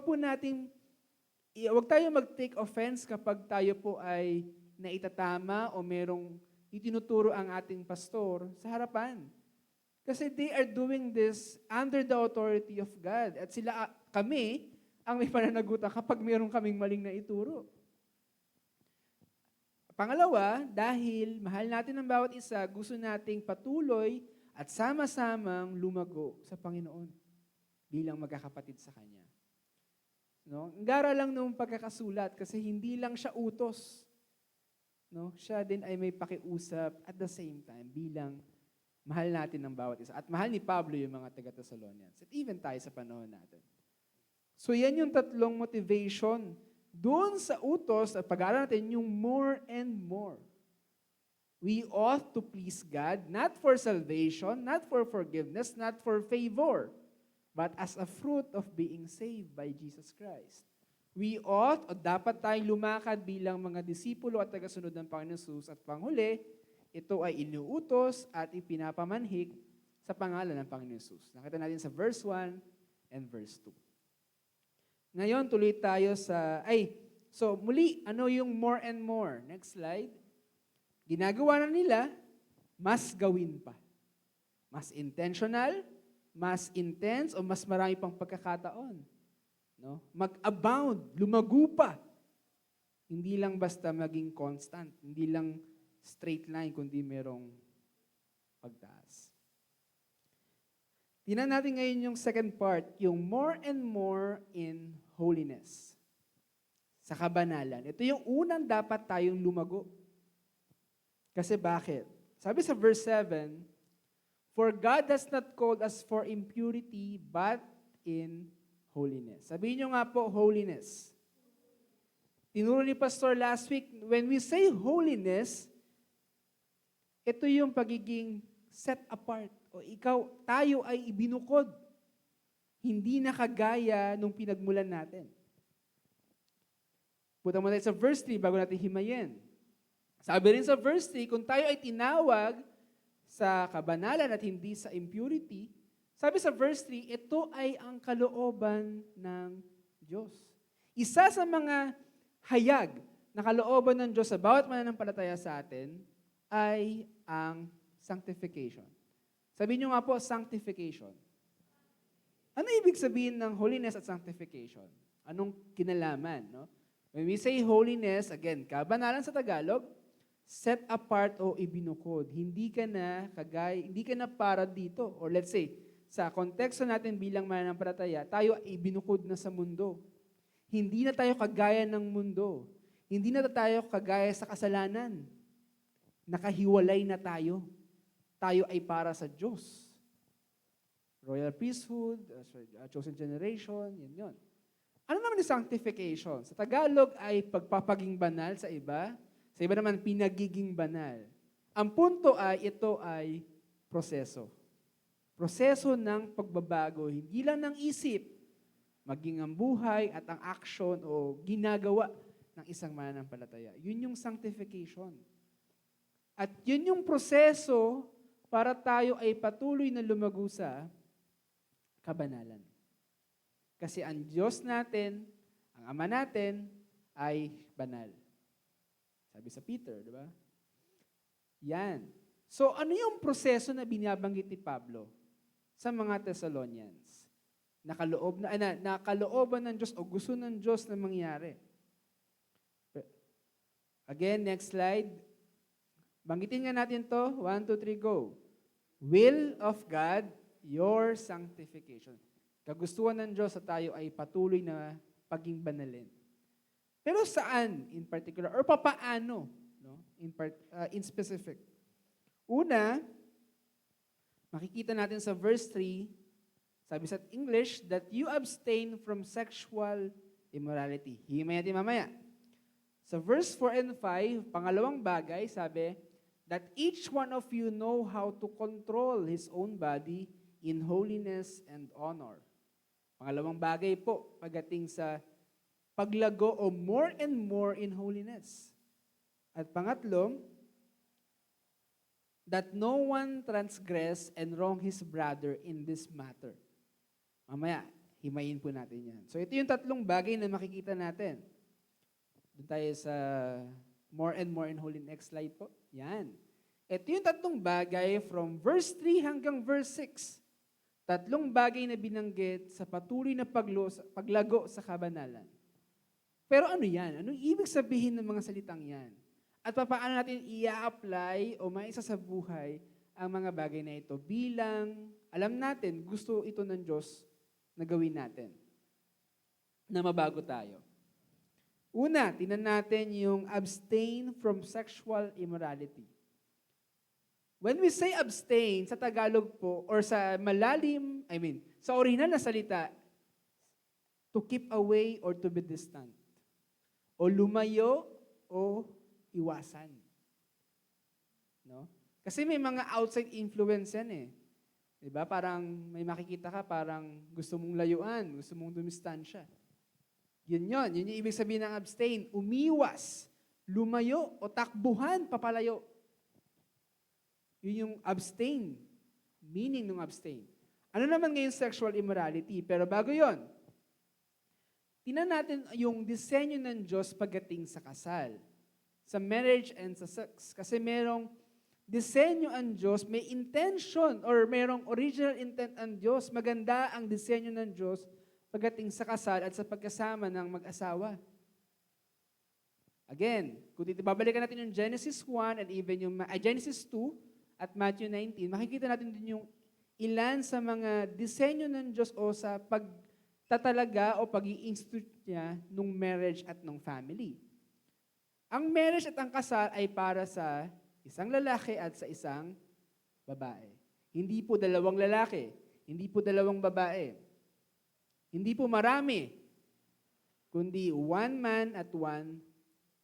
tayo mag-take offense kapag tayo po ay naitatama o merong itinuturo ang ating pastor sa harapan. Kasi they are doing this under the authority of God. At kami, ang may pananagutan kapag meron kaming maling na ituro. Pangalawa, dahil mahal natin ang bawat isa, gusto nating patuloy at sama-samang lumago sa Panginoon bilang magkakapatid sa Kanya. No? Ang gara lang nung pagkakasulat kasi hindi lang siya utos. No? Siya din ay may pakiusap at the same time bilang mahal natin ang bawat isa. At mahal ni Pablo yung mga taga-Thessalonians. At even tayo sa panahon natin. So yan yung tatlong motivation. Doon sa utos at pag-aaral natin yung more and more. We ought to please God, not for salvation, not for forgiveness, not for favor, but as a fruit of being saved by Jesus Christ. We ought, o dapat tayong lumakad bilang mga disipulo at tagasunod ng Panginoon Jesus at panghuli, ito ay inuutos at ipinapamanhik sa pangalan ng Panginoon Jesus. Nakita natin sa verse 1 and verse 2. Ngayon, tuloy tayo so muli, ano yung more and more? Next slide. Ginagawa na nila, mas gawin pa. Mas intentional, mas intense, o mas marami pang pagkakataon. No? Mag-abound, lumago pa. Hindi lang basta maging constant, hindi lang straight line, kundi merong pagtaas. Tingnan natin ngayon yung second part, yung more and more in holiness. Sa kabanalan. Ito yung unang dapat tayong lumago. Kasi bakit? Sabi sa verse 7, for God has not called us for impurity, but in holiness. Sabihin nyo nga po, holiness. Tinuro ni Pastor last week, when we say holiness, ito yung pagiging set apart. O tayo ay ibinukod. Hindi na kagaya nung pinagmulan natin. Punta mo tayo sa verse 3 bago natin himayin. Sabi rin sa verse 3, kung tayo ay tinawag sa kabanalan at hindi sa impurity, sabi sa verse 3, ito ay ang kalooban ng Diyos. Isa sa mga hayag na kalooban ng Diyos sa bawat mananampalataya sa atin ay ang sanctification. Sabihin nyo nga po, sanctification. Ano ibig sabihin ng holiness at sanctification? Anong kinalaman? No? When we say holiness, again, kabanalan sa Tagalog, set apart o ibinukod. Hindi ka na para dito. Or let's say, sa konteksto natin bilang mananampalataya, tayo ay ibinukod na sa mundo. Hindi na tayo kagaya ng mundo. Hindi na tayo kagaya sa kasalanan. Nakahiwalay na tayo. Tayo ay para sa Diyos. Royal priesthood, chosen generation, yan. Ano naman yung sanctification? Sa Tagalog ay pagpapaging banal sa iba. Sa iba naman, pinagiging banal. Ang punto ay, ito ay proseso. Proseso ng pagbabago, hindi lang ng isip, maging ang buhay at ang action o ginagawa ng isang mananampalataya. Yun yung sanctification. At yun yung proseso para tayo ay patuloy na lumago sa kabanalan. Kasi ang Diyos natin, ang Ama natin, ay banal. Sabi sa Peter, di ba? Yan. So, ano yung proseso na binabanggit ni Pablo sa mga Thessalonians? Nakalooban ng Diyos o gusto ng Diyos na mangyari. Again, next slide. Banggitin nga natin to. 1, 2, 3, go. Will of God, your sanctification. Kagustuhan ng Diyos sa tayo ay patuloy na paging banalin. Pero saan in particular? Or papaano? No? In specific. Una, Makikita natin sa verse 3, sabi sa English, that you abstain from sexual immorality. Himay natin mamaya. Sa verse 4 and 5, pangalawang bagay, sabi, that each one of you know how to control his own body in holiness and honor. Pangalawang bagay po, pagdating sa paglago o more and more in holiness. At pangatlo, that no one transgress and wrong his brother in this matter. Mamaya, himayin po natin yan. So ito yung tatlong bagay na makikita natin. Doon tayo sa more and more in holy. Next slide po. Yan. Ito yung tatlong bagay from verse 3 hanggang verse 6. Tatlong bagay na binanggit sa patuloy na paglago sa kabanalan. Pero ano yan? Anong ibig sabihin ng mga salitang yan? At paano natin i-apply o maisa sa buhay ang mga bagay na ito bilang, alam natin, gusto ito ng Diyos na gawin natin. Na mabago tayo. Una, tinan natin yung abstain from sexual immorality. When we say abstain, sa Tagalog po, or sa malalim, sa original na salita, to keep away or to be distant. O lumayo o iwasan. No? Kasi may mga outside influence yan eh. Diba? Parang may makikita ka, parang gusto mong layuan, gusto mong dumistansya. Yun yung ibig sabihin ng abstain. Umiwas, lumayo o takbuhan, papalayo. Yun yung abstain. Meaning ng abstain. Ano naman ngayon sexual immorality? Pero bago yon, tingnan natin yung disenyo ng Diyos pagdating sa kasal. Sa marriage and sa sex. Kasi merong disenyo ang Diyos, may intention or merong original intent ang Diyos. Maganda ang disenyo ng Diyos pagdating sa kasal at sa pagkasama ng mag-asawa. Again, kung babalikan natin yung Genesis 1 and even yung Genesis 2 at Matthew 19, makikita natin din yung ilan sa mga disenyo ng Diyos o sa pagtatalaga o pag-i-institute niya nung marriage at nung family. Ang marriage at ang kasal ay para sa isang lalaki at sa isang babae. Hindi po dalawang lalaki, hindi po dalawang babae. Hindi po marami, kundi one man at one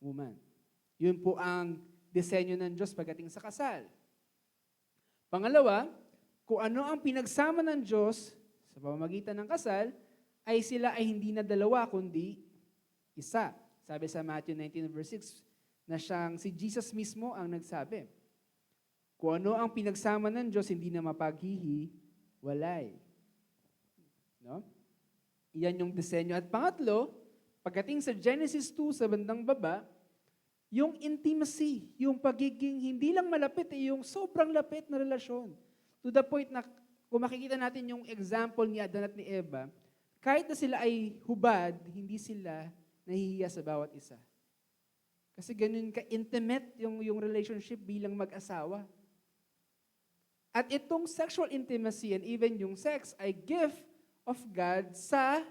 woman. Yun po ang disenyo ng Diyos pagdating sa kasal. Pangalawa, kung ano ang pinagsama ng Diyos sa pamamagitan ng kasal, ay sila ay hindi na dalawa, kundi isa. Sabi sa Matthew 19 verse 6, na siyang si Jesus mismo ang nagsabi. Kung ano ang pinagsama ng Diyos, hindi na mapaghihiwalay. No? Iyan yung disenyo. At pangatlo, pagdating sa Genesis 2 sa bandang baba, yung intimacy, yung pagiging hindi lang malapit, yung sobrang lapit na relasyon. To the point na kung makikita natin yung example ni Adan at ni Eva, kahit na sila ay hubad, hindi sila nahihiya sa bawat isa. Kasi ganun ka-intimate yung relationship bilang mag-asawa. At itong sexual intimacy and even yung sex ay gift of God sa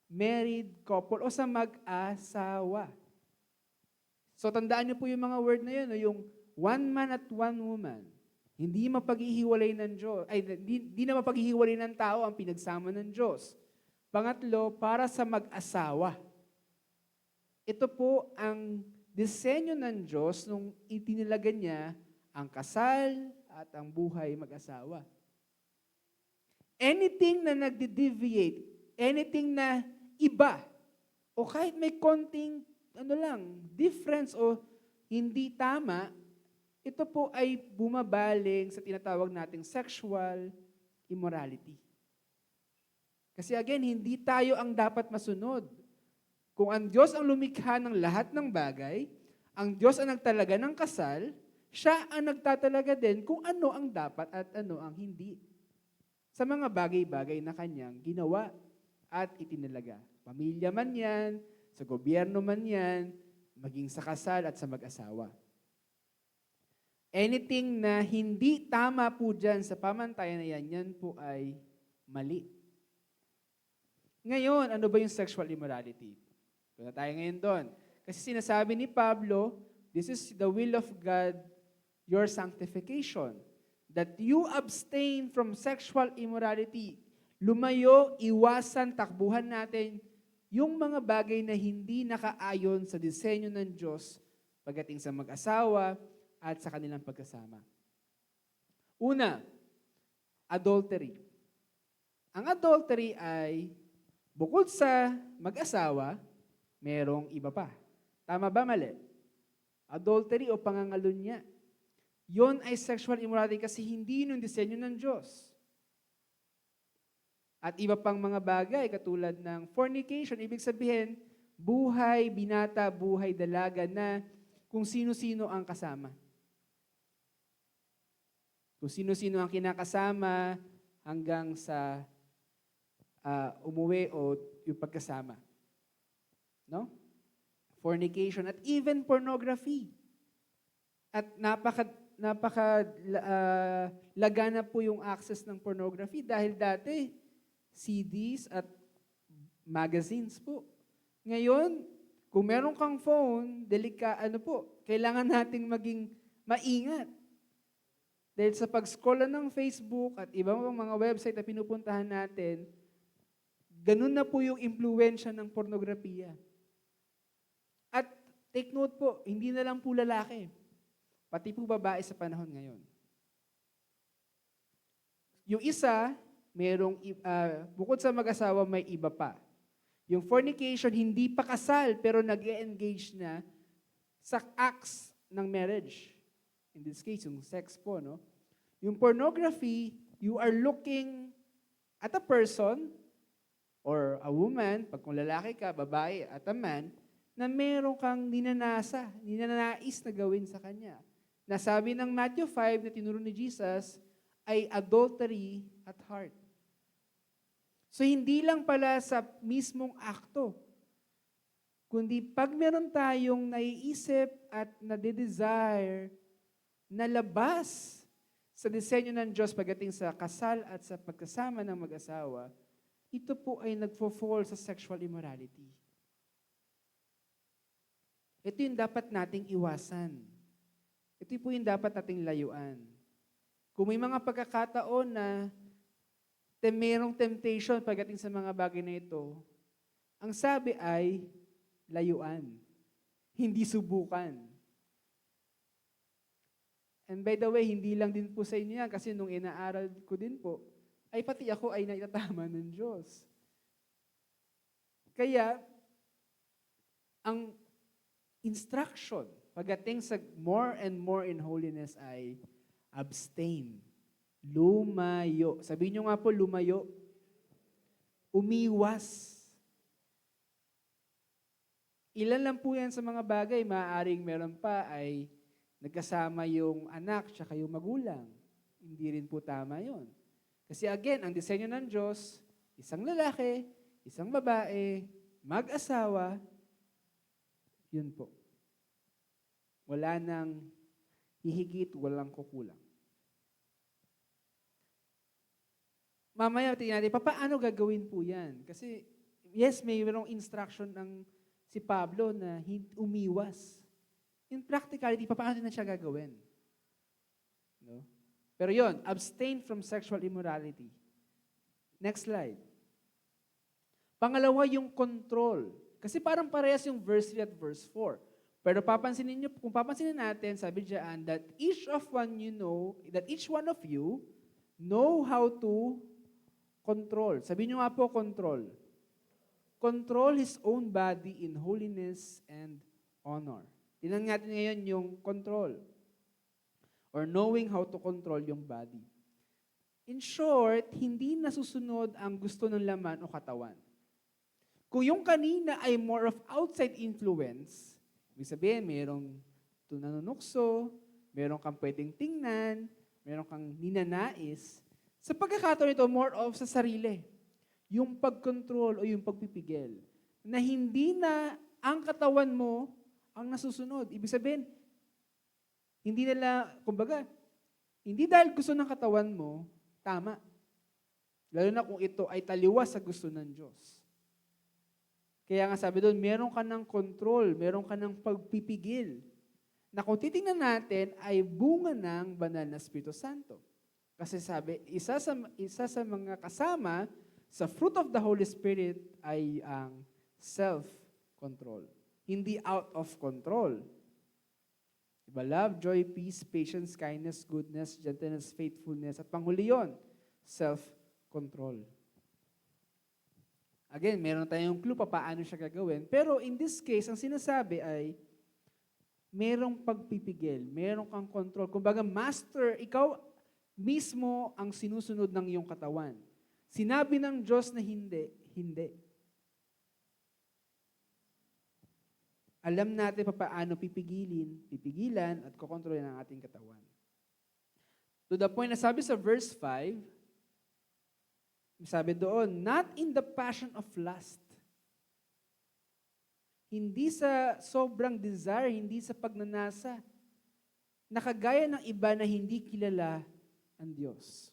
married couple o sa mag-asawa. So tandaan niyo po yung mga word na yun, yung one man at one woman. Hindi mapaghihiwalay ng Diyos, hindi na mapaghihiwalay ng tao ang pinagsama ng Diyos. Pangatlo, para sa mag-asawa. Ito po ang disenyo ng Diyos nung itinilaga niya ang kasal at ang buhay mag-asawa. Anything na nagde-deviate, anything na iba, o kahit may konting difference o hindi tama, ito po ay bumabaling sa tinatawag nating sexual immorality. Kasi again, hindi tayo ang dapat masunod. Kung ang Diyos ang lumikha ng lahat ng bagay, ang Diyos ang nagtalaga ng kasal, siya ang nagtatalaga din kung ano ang dapat at ano ang hindi. Sa mga bagay-bagay na kanyang ginawa at itinalaga. Pamilya man yan, sa gobyerno man yan, maging sa kasal at sa mag-asawa. Anything na hindi tama po dyan sa pamantayan na yan po ay mali. Ngayon, ano ba yung sexual immorality? Punta tayo ngayon doon. Kasi sinasabi ni Pablo, this is the will of God, your sanctification. that you abstain from sexual immorality. Lumayo, iwasan, takbuhan natin yung mga bagay na hindi nakaayon sa disenyo ng Diyos pagdating sa mag-asawa at sa kanilang pagkasama. Una, adultery. Ang adultery ay bukod sa mag-asawa, merong iba pa. Tama ba, mali? Adultery o pangangalunya. Yon ay sexual immorality kasi hindi yun yung disenyo ng Diyos. At iba pang mga bagay katulad ng fornication, ibig sabihin, buhay, binata, buhay, dalaga na kung sino-sino ang kasama. Kung sino-sino ang kinakasama hanggang sa umuwi o yung pagkasama. No? Fornication at even pornography. At lagana po yung access ng pornography dahil dati CDs at magazines po. Ngayon, kung meron kang phone, kailangan nating maging maingat. Dahil sa pag-scroll ng Facebook at ibang mga website na pinupuntahan natin, ganun na po yung impluwensya ng pornografiya. At take note po, hindi na lang po lalaki, pati po babae sa panahon ngayon. Yung isa, bukod sa mag-asawa, may iba pa. Yung fornication, hindi pa kasal, pero nag-e-engage na sa acts ng marriage. In this case, yung sex po, no? Yung pornography, you are looking at a person or a woman, pag kung lalaki ka, babae, at a man, na meron kang ninanais na gawin sa kanya. Nasabi ng Matthew 5 na tinuro ni Jesus ay adultery at heart. So hindi lang pala sa mismong akto, kundi pag meron tayong naiisip at nade-desire na labas sa disenyo ng Diyos pagdating sa kasal at sa pagkasama ng mag-asawa, ito po ay nagfo-fall sa sexual immorality. Ito yung dapat nating iwasan. Ito po yung dapat nating layuan. Kung may mga pagkakataon na merong temptation pagdating sa mga bagay na ito, ang sabi ay layuan, hindi subukan. And by the way, hindi lang din po sa inyo yan, kasi nung inaaral ko din po, ay pati ako ay naitatama ng Diyos. Kaya, ang instruction pagdating sa more and more in holiness ay abstain. Lumayo. Sabihin nyo nga po, lumayo. Umiwas. Ilan lang po yan sa mga bagay, maaaring meron pa ay nagkasama yung anak tsaka yung magulang. Hindi rin po tama yon. Kasi again, ang disenyo ng Diyos, isang lalaki, isang babae, mag-asawa, yun po. Wala nang hihigit, walang kukulang. Mamaya tingnan natin, paano gagawin po yan? Kasi, yes, mayroong instruction ng si Pablo na umiwas. In practicality, paano na siya gagawin? No? Pero yon, abstain from sexual immorality. Next slide. Pangalawa, yung control. Kasi parang parehas yung verse 3 at verse 4. Pero kung papansinin natin, sabi diyan, that each one of you know how to control. Sabihin nyo nga po, control. Control his own body in holiness and honor. Tingnan natin ngayon yung control. Or knowing how to control yung body. In short, hindi nasusunod ang gusto ng laman o katawan. Kung yung kanina ay more of outside influence, ibig sabihin, merong nanunukso, meron kang pwedeng tingnan, meron kang ninanais, sa pagkakataon ito, more of sa sarili. Yung pag-control o yung pagpipigil. Na hindi na ang katawan mo ang nasusunod. Ibig sabihin, hindi dahil gusto ng katawan mo, tama. Lalo na kung ito ay taliwas sa gusto ng Diyos. Kaya nga sabi doon, meron ka ng control, meron ka ng pagpipigil. Na kung titingnan natin, ay bunga ng banal na Espiritu Santo. Kasi sabi, isa sa mga kasama sa fruit of the Holy Spirit ay ang self-control. Hindi out of control. Diba? Love, joy, peace, patience, kindness, goodness, gentleness, faithfulness, at panghuli yun, self-control. Again, meron tayong clue pa paano siya gagawin. Pero in this case, ang sinasabi ay, merong pagpipigil, merong kang control. Kumbaga, master, ikaw mismo ang sinusunod ng iyong katawan. Sinabi ng Diyos na hindi, hindi. Alam natin paano pipigilan at kukontrolin ang ating katawan. To the point na sabi sa verse 5, sabi doon, not in the passion of lust. Hindi sa sobrang desire, hindi sa pagnanasa. Nakagaya ng iba na hindi kilala ang Diyos.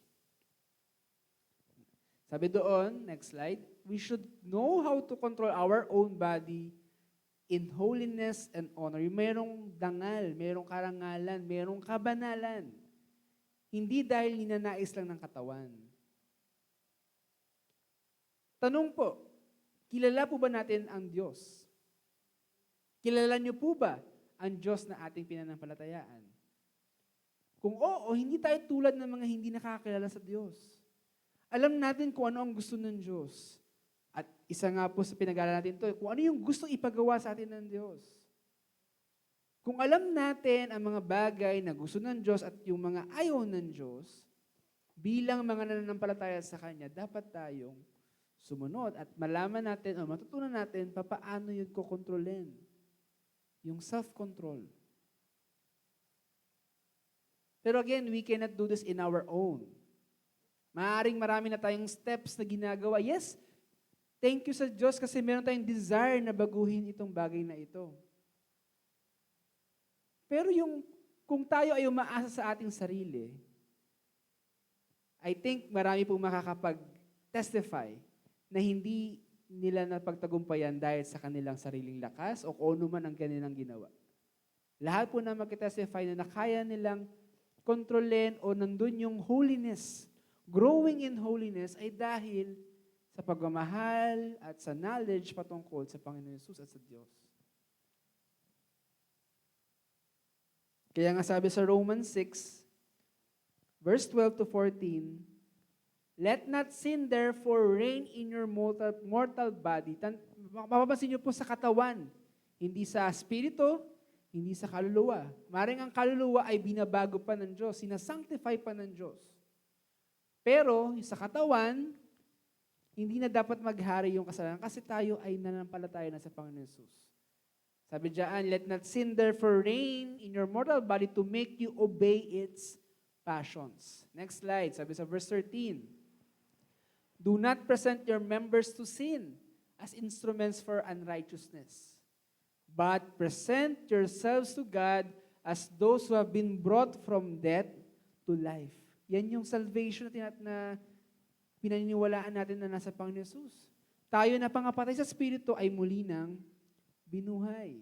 Sabi doon, next slide, we should know how to control our own body in holiness and honor. Yung merong dangal, merong karangalan, merong kabanalan. Hindi dahil ninanais lang ng katawan. Tanong po, kilala po ba natin ang Diyos? Kilala niyo po ba ang Diyos na ating pinanampalatayaan? Kung oo, hindi tayo tulad ng mga hindi nakakilala sa Diyos. Alam natin kung ano ang gusto ng Diyos. At isa nga po sa pinag-aaralan natin ito, kung ano yung gustong ipagawa sa atin ng Diyos. Kung alam natin ang mga bagay na gusto ng Diyos at yung mga ayaw ng Diyos, bilang mga nananampalataya sa Kanya, dapat tayong sumunod at malaman natin o matutunan natin paano yun kukontrolin. Yung self-control. Pero again, we cannot do this in our own. Maaaring marami na tayong steps na ginagawa. Yes, thank you sa Diyos kasi meron tayong desire na baguhin itong bagay na ito. Pero kung tayo ay umaasa sa ating sarili, I think marami pong makakapag-testify na hindi nila napagtagumpayan dahil sa kanilang sariling lakas o kung ano man ang kanilang ginawa. Lahat po na mag-testify na kaya nilang kontrolin o nandun yung holiness. Growing in holiness ay dahil sa pagmamahal at sa knowledge patungkol sa Panginoon Hesus at sa Diyos. Kaya nga sabi sa Romans 6, verse 12 to 14, let not sin therefore reign in your mortal body. Mapapansin niyo po sa katawan, hindi sa spirito, hindi sa kaluluwa. Maring ang kaluluwa ay binabago pa ng Diyos, sinasanctify pa ng Diyos. Pero sa katawan, hindi na dapat maghari yung kasalanan kasi tayo ay nananampalataya na sa Panginoon Hesus. Sabi diyan, let not sin therefore reign in your mortal body to make you obey its passions. Next slide, sabi sa verse 13, do not present your members to sin as instruments for unrighteousness, but present yourselves to God as those who have been brought from death to life. Yan yung salvation na pinaniniwalaan natin na nasa Panginoon Hesus. Tayo na pangapatay sa Espiritu ay muli nang binuhay.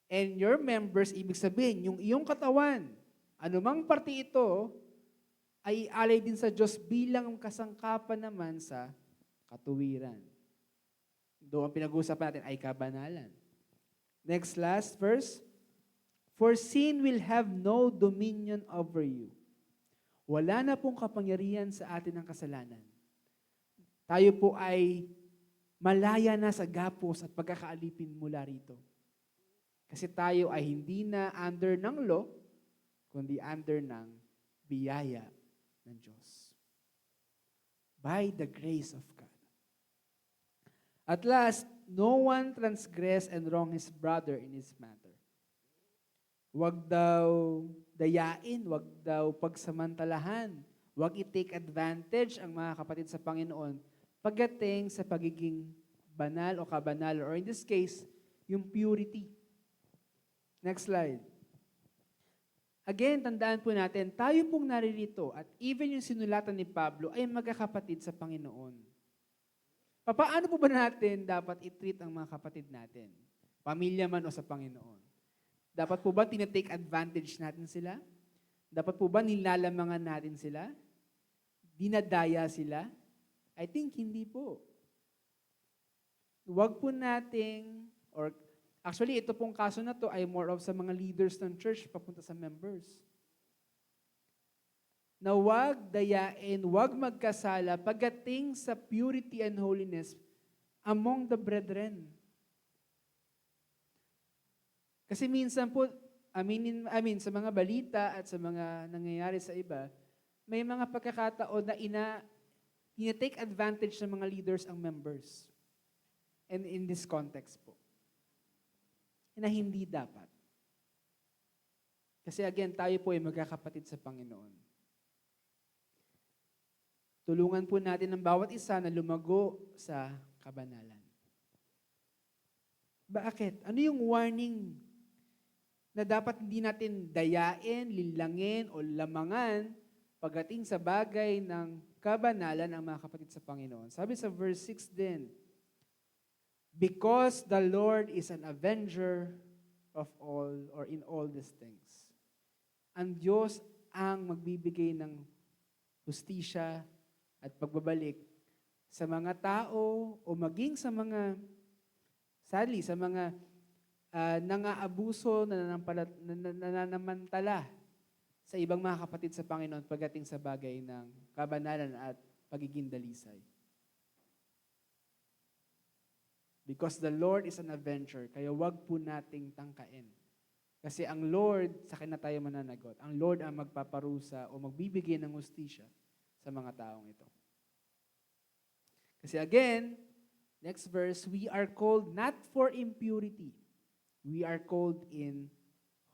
And your members, ibig sabihin, yung iyong katawan, anumang parte ito, ay alay din sa Diyos bilang kasangkapan naman sa katuwiran. Doon ang pinag-uusapan natin ay kabanalan. Next, last verse. For sin will have no dominion over you. Wala na pong kapangyarihan sa atin ng kasalanan. Tayo po ay malaya na sa gapos at pagkakaalipin mula rito. Kasi tayo ay hindi na under ng law, kundi under ng biyaya ng Diyos. By the grace of God. At last, no one transgress and wrong his brother in his matter. Huwag daw dayain, huwag daw pagsamantalahan, huwag i-take advantage ang mga kapatid sa Panginoon pagdating sa pagiging banal o kabanal, or in this case, yung purity. Next slide. Again, tandaan po natin, tayo pong naririto at even yung sinulatan ni Pablo ay magkakapatid sa Panginoon. Paano po ba natin dapat i-treat ang mga kapatid natin? Pamilya man o sa Panginoon? Dapat po ba tinatake advantage natin sila? Dapat po ba nilalamangan natin sila? dinadaya sila? I think hindi po. Huwag po nating, or actually ito pong kaso na to ay more of sa mga leaders ng church papunta sa members. Na huwag dayain, huwag magkasala pagdating sa purity and holiness among the brethren. Kasi minsan po, sa mga balita at sa mga nangyayari sa iba, may mga pagkakataon na ina-take advantage ng mga leaders ang members. And in this context po, na hindi dapat. Kasi again, tayo po ay magkakapatid sa Panginoon. Tulungan po natin ang bawat isa na lumago sa kabanalan. Bakit? Ano yung warning na dapat hindi natin dayain, linlangin, o lamangan pagdating sa bagay ng kabanalan ang mga kapatid sa Panginoon? Sabi sa verse 6 din, because the Lord is an avenger of all or in all these things. Ang Diyos ang magbibigay ng hustisya at pagbabalik sa mga tao o maging sa mga, sadly, sa mga nangaabuso, nananamantala sa ibang mga kapatid sa Panginoon pagdating sa bagay ng kabanalan at pagiging dalisay. Because the Lord is an avenger, kaya wag po nating tangkain. Kasi ang Lord, sa kanya tayo mananagot. Ang Lord ang magpaparusa o magbibigay ng hustisya sa mga taong ito. Kasi again, next verse, we are called not for impurity. We are called in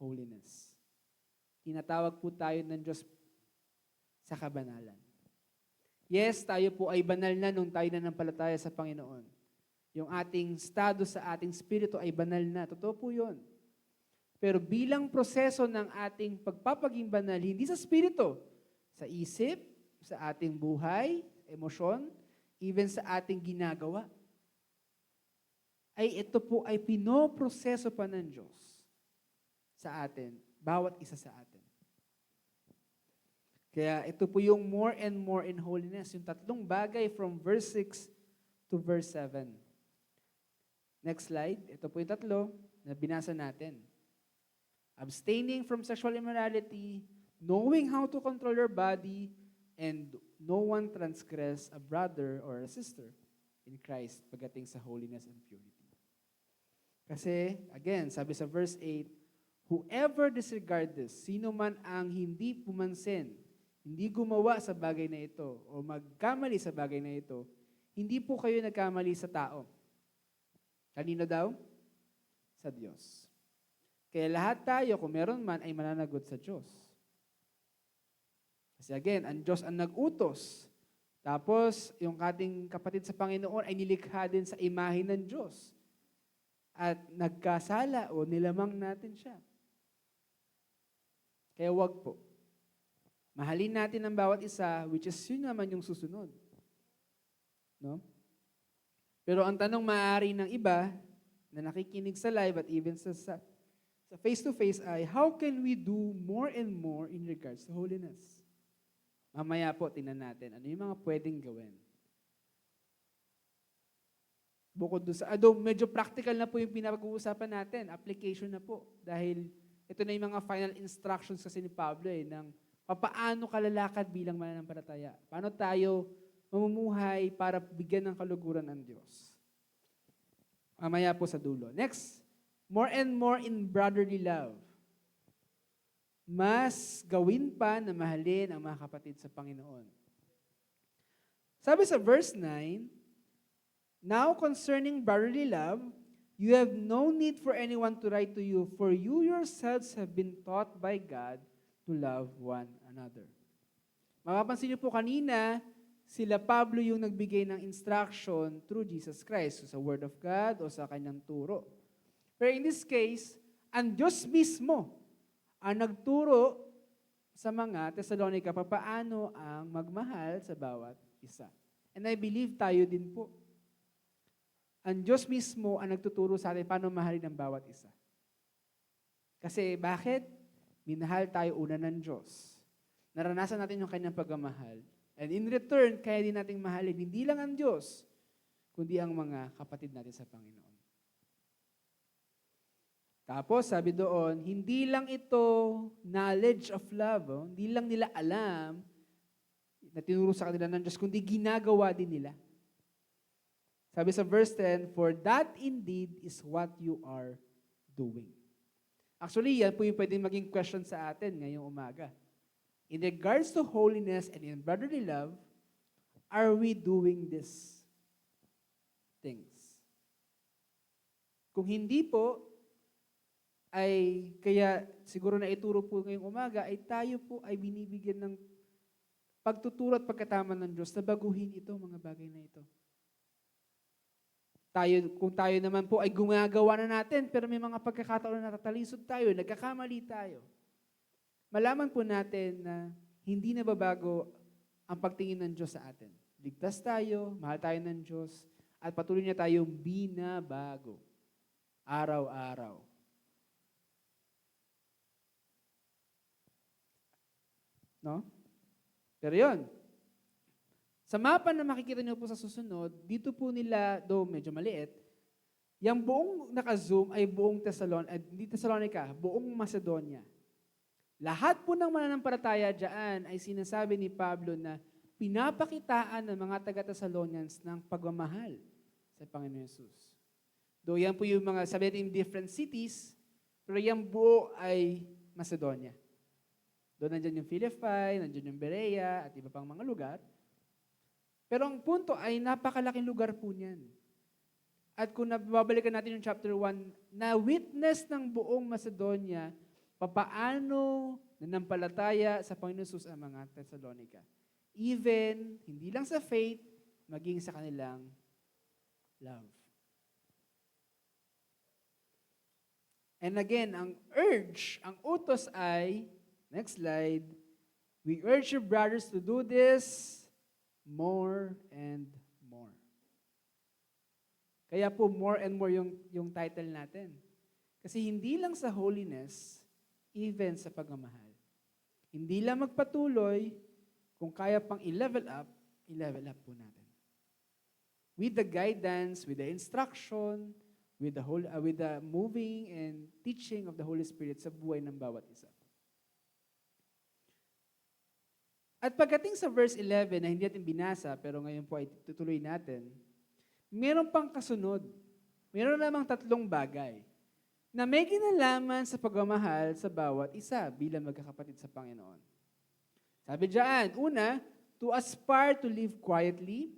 holiness. Tinatawag po tayo ng Diyos sa kabanalan. Yes, tayo po ay banal na nung tayo nanampalataya sa Panginoon. Yung ating estado sa ating spirito ay banal na. Totoo po yun. Pero bilang proseso ng ating pagpapaging banal, hindi sa spirito, sa isip, sa ating buhay, emosyon, even sa ating ginagawa, ay ito po ay pinoproseso pa ng Diyos sa atin, bawat isa sa atin. Kaya ito po yung more and more in holiness, yung tatlong bagay from verse 6 to verse 7. Next slide, ito po yung tatlo na binasa natin. Abstaining from sexual immorality, knowing how to control your body, and no one transgress a brother or a sister in Christ pagdating sa holiness and purity. Kasi, again, sabi sa verse 8, whoever disregard this, sino man ang hindi pumansin, hindi gumawa sa bagay na ito, o magkamali sa bagay na ito, hindi po kayo nagkamali sa tao. Kanino daw? Sa Diyos. Kaya lahat tayo, kung meron man, ay mananagot sa Diyos. Kasi again, ang Diyos ang nag-utos. Tapos, yung ating kapatid sa Panginoon ay nilikha din sa imahe ng Diyos. At nagkasala o nilamang natin siya. Kaya wag po. Mahalin natin ang bawat isa, which is yun naman yung susunod. No? Pero ang tanong maaari ng iba na nakikinig sa live at even sa face-to-face ay, how can we do more and more in regards to holiness? Mamaya po, tingnan natin. Ano yung mga pwedeng gawin? Bukod doon sa, medyo practical na po yung pinag-uusapan natin. Application na po. Dahil ito na yung mga final instructions kasi ni Pablo ng paano ka lalakad bilang mananampalataya. Paano tayo mamumuhay para bigyan ng kaluguran ng Diyos. Mamaya po sa dulo. Next, more and more in brotherly love. Mas gawin pa na mahalin ang mga kapatid sa Panginoon. Sabi sa verse 9, now concerning brotherly love, you have no need for anyone to write to you, for you yourselves have been taught by God to love one another. Mapapansin niyo po kanina, sila Pablo yung nagbigay ng instruction through Jesus Christ, sa Word of God o sa kanyang turo. Pero in this case, ang Diyos mismo ang nagturo sa mga Thessalonica paano ang magmahal sa bawat isa. And I believe tayo din po. Ang Diyos mismo ang nagtuturo sa atin paano mahalin ang bawat isa. Kasi bakit? Minahal tayo una ng Diyos. Naranasan natin yung kanyang pagmamahal. And in return, kaya din nating mahalin, hindi lang ang Diyos, kundi ang mga kapatid natin sa Panginoon. Tapos, sabi doon, hindi lang ito knowledge of love, hindi lang nila alam na tinuro sa kanila ng Diyos, kundi ginagawa din nila. Sabi sa verse 10, for that indeed is what you are doing. Actually, yan po yung pwedeng maging question sa atin ngayong umaga. In regards to holiness and in brotherly love, are we doing these things? Kung hindi po, ay kaya siguro na ituro po ngayong umaga, ay tayo po ay binibigyan ng pagtuturo at pagkatama ng Diyos na baguhin ito, mga bagay na ito. Kung tayo naman po ay gumagawa na natin, pero may mga pagkakataon na natatalisod tayo, nagkakamali tayo, malaman po natin na hindi na babago ang pagtingin ng Diyos sa atin. Ligtas tayo, mahal tayo ng Diyos, at patuloy niya tayong binabago. Araw-araw. No? Pero yun, sa mapa na makikita niyo po sa susunod, dito po nila, do medyo maliit, yung buong naka-zoom ay buong hindi Thessalonica, buong Macedonia. Lahat po ng mananampalataya dyan ay sinasabi ni Pablo na pinapakitaan ng mga taga-Thessalonians ng pagmamahal sa Panginoon Yesus. Though yan po yung mga sabi natin different cities, pero yung buo ay Macedonia. Doon nandyan yung Philippi, nandyan yung Berea, at iba pang mga lugar. Pero ang punto ay napakalaking lugar po niyan. At kung nababalikan natin yung chapter 1, na witness ng buong Macedonia, papaano nanampalataya sa Panginoon Jesus ang mga Thessalonica. Even, hindi lang sa faith, maging sa kanilang love. And again, ang urge, ang utos ay, next slide, we urge you brothers to do this more and more. Kaya po more and more yung title natin. Kasi hindi lang sa holiness, even sa pagmamahal. Hindi lang magpatuloy, kung kaya pang i-level up po natin. With the guidance, with the instruction, with the moving and teaching of the Holy Spirit sa buhay ng bawat isa. At pagdating sa verse 11 na hindi natin binasa, pero ngayon po ay tutuloy natin, meron pang kasunod. Meron namang 3 bagay na may kinalaman sa pagmamahal sa bawat isa bilang magkakapatid sa Panginoon. Sabi diyan, una, to aspire to live quietly,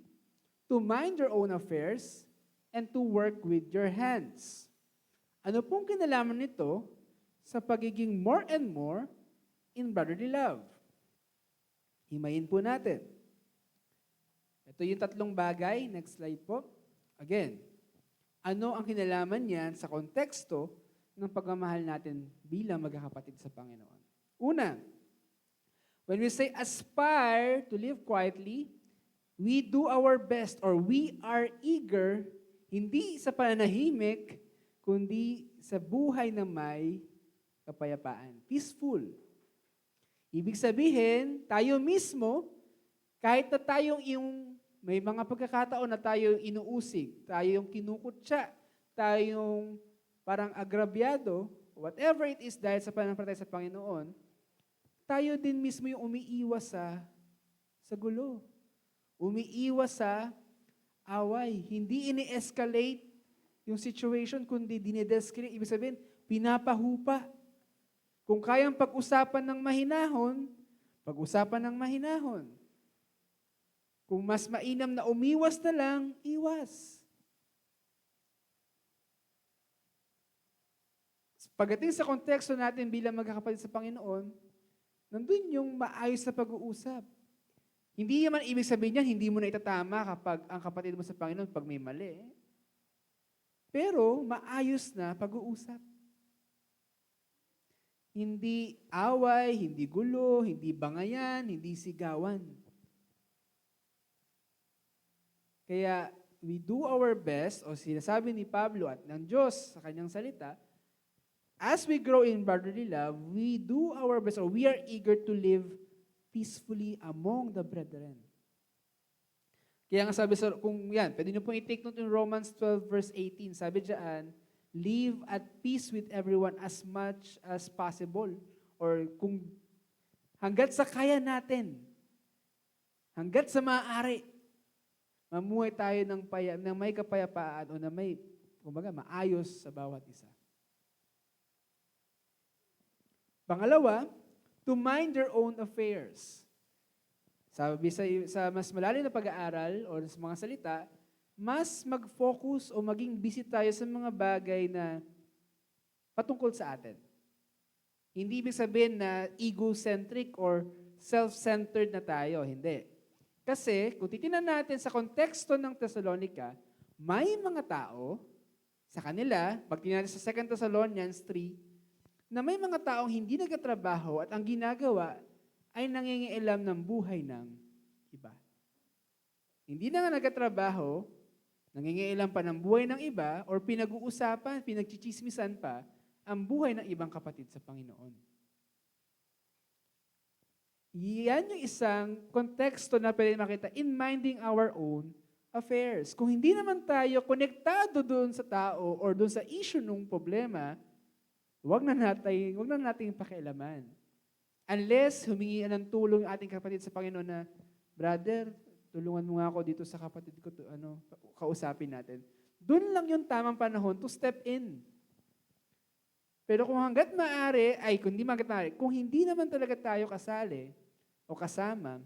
to mind your own affairs, and to work with your hands. Ano pong kinalaman nito sa pagiging more and more in brotherly love? Himayin po natin. Ito yung 3 bagay. Next slide po. Again, ano ang kinalaman niyan sa konteksto ng pagmamahal natin bilang magkakapatid sa Panginoon? Una, when we say aspire to live quietly, we do our best or we are eager, hindi sa pananahimik, kundi sa buhay na may kapayapaan. Peaceful. Ibig sabihin, tayo mismo, kahit na tayong may mga pagkakataon na tayo inuusig, tayong kinukutsa, tayong parang agrabyado, whatever it is dahil sa pananampalataya sa Panginoon, tayo din mismo yung umiiwas sa gulo. Umiiwas sa away. Hindi ini-escalate yung situation, kundi dinidescalate. Ibig sabihin, pinapahupa. Kung kayang pag-usapan ng mahinahon, pag-usapan ng mahinahon. Kung mas mainam na umiwas na lang, iwas. Pagdating sa konteksto natin bilang magkakapatid sa Panginoon, nandun yung maayos na pag-uusap. Hindi naman ibig sabihin yan, hindi mo na itatama kapag ang kapatid mo sa Panginoon pag may mali. Pero maayos na pag-uusap. Hindi away, hindi gulo, hindi bangayan, hindi sigawan. Kaya we do our best, o sinasabi ni Pablo at ng Diyos sa kanyang salita, as we grow in brotherly love, we do our best, or we are eager to live peacefully among the brethren. Kaya nga sabi sa, kung yan, pwede nyo pong i-take note in Romans 12 verse 18. Sabi dyan, live at peace with everyone as much as possible. Or kung hanggat sa kaya natin, hanggat sa maaari, mamuhay tayo ng may kapayapaan o na may, kumbaga, maayos sa bawat isa. Pangalawa, to mind their own affairs. Sabi sa mas malalim na pag-aaral o sa mga salita, mas mag-focus o maging busy tayo sa mga bagay na patungkol sa atin. Hindi ibig sabihin na egocentric or self-centered na tayo. Hindi. Kasi kung titingnan natin sa konteksto ng Thessalonica, may mga tao sa kanila, pag tingnan natin sa 2 Thessalonians 3, na may mga taong hindi nagtatrabaho at ang ginagawa ay nangingialam ng buhay ng iba. Hindi na nga nagtatrabaho, nangingialam pa ng buhay ng iba, or pinag-uusapan, pinagchichismisan pa, ang buhay ng ibang kapatid sa Panginoon. Yan yung isang konteksto na pwede makita in minding our own affairs. Kung hindi naman tayo konektado doon sa tao or doon sa issue ng problema, wag na natin pakialaman. Unless humingi ng tulong yung ating kapatid sa Panginoon na, brother, tulungan mo nga ako dito sa kapatid ko, kausapin natin. Doon lang yung tamang panahon to step in. Pero kung kung hindi naman talaga tayo kasali o kasama,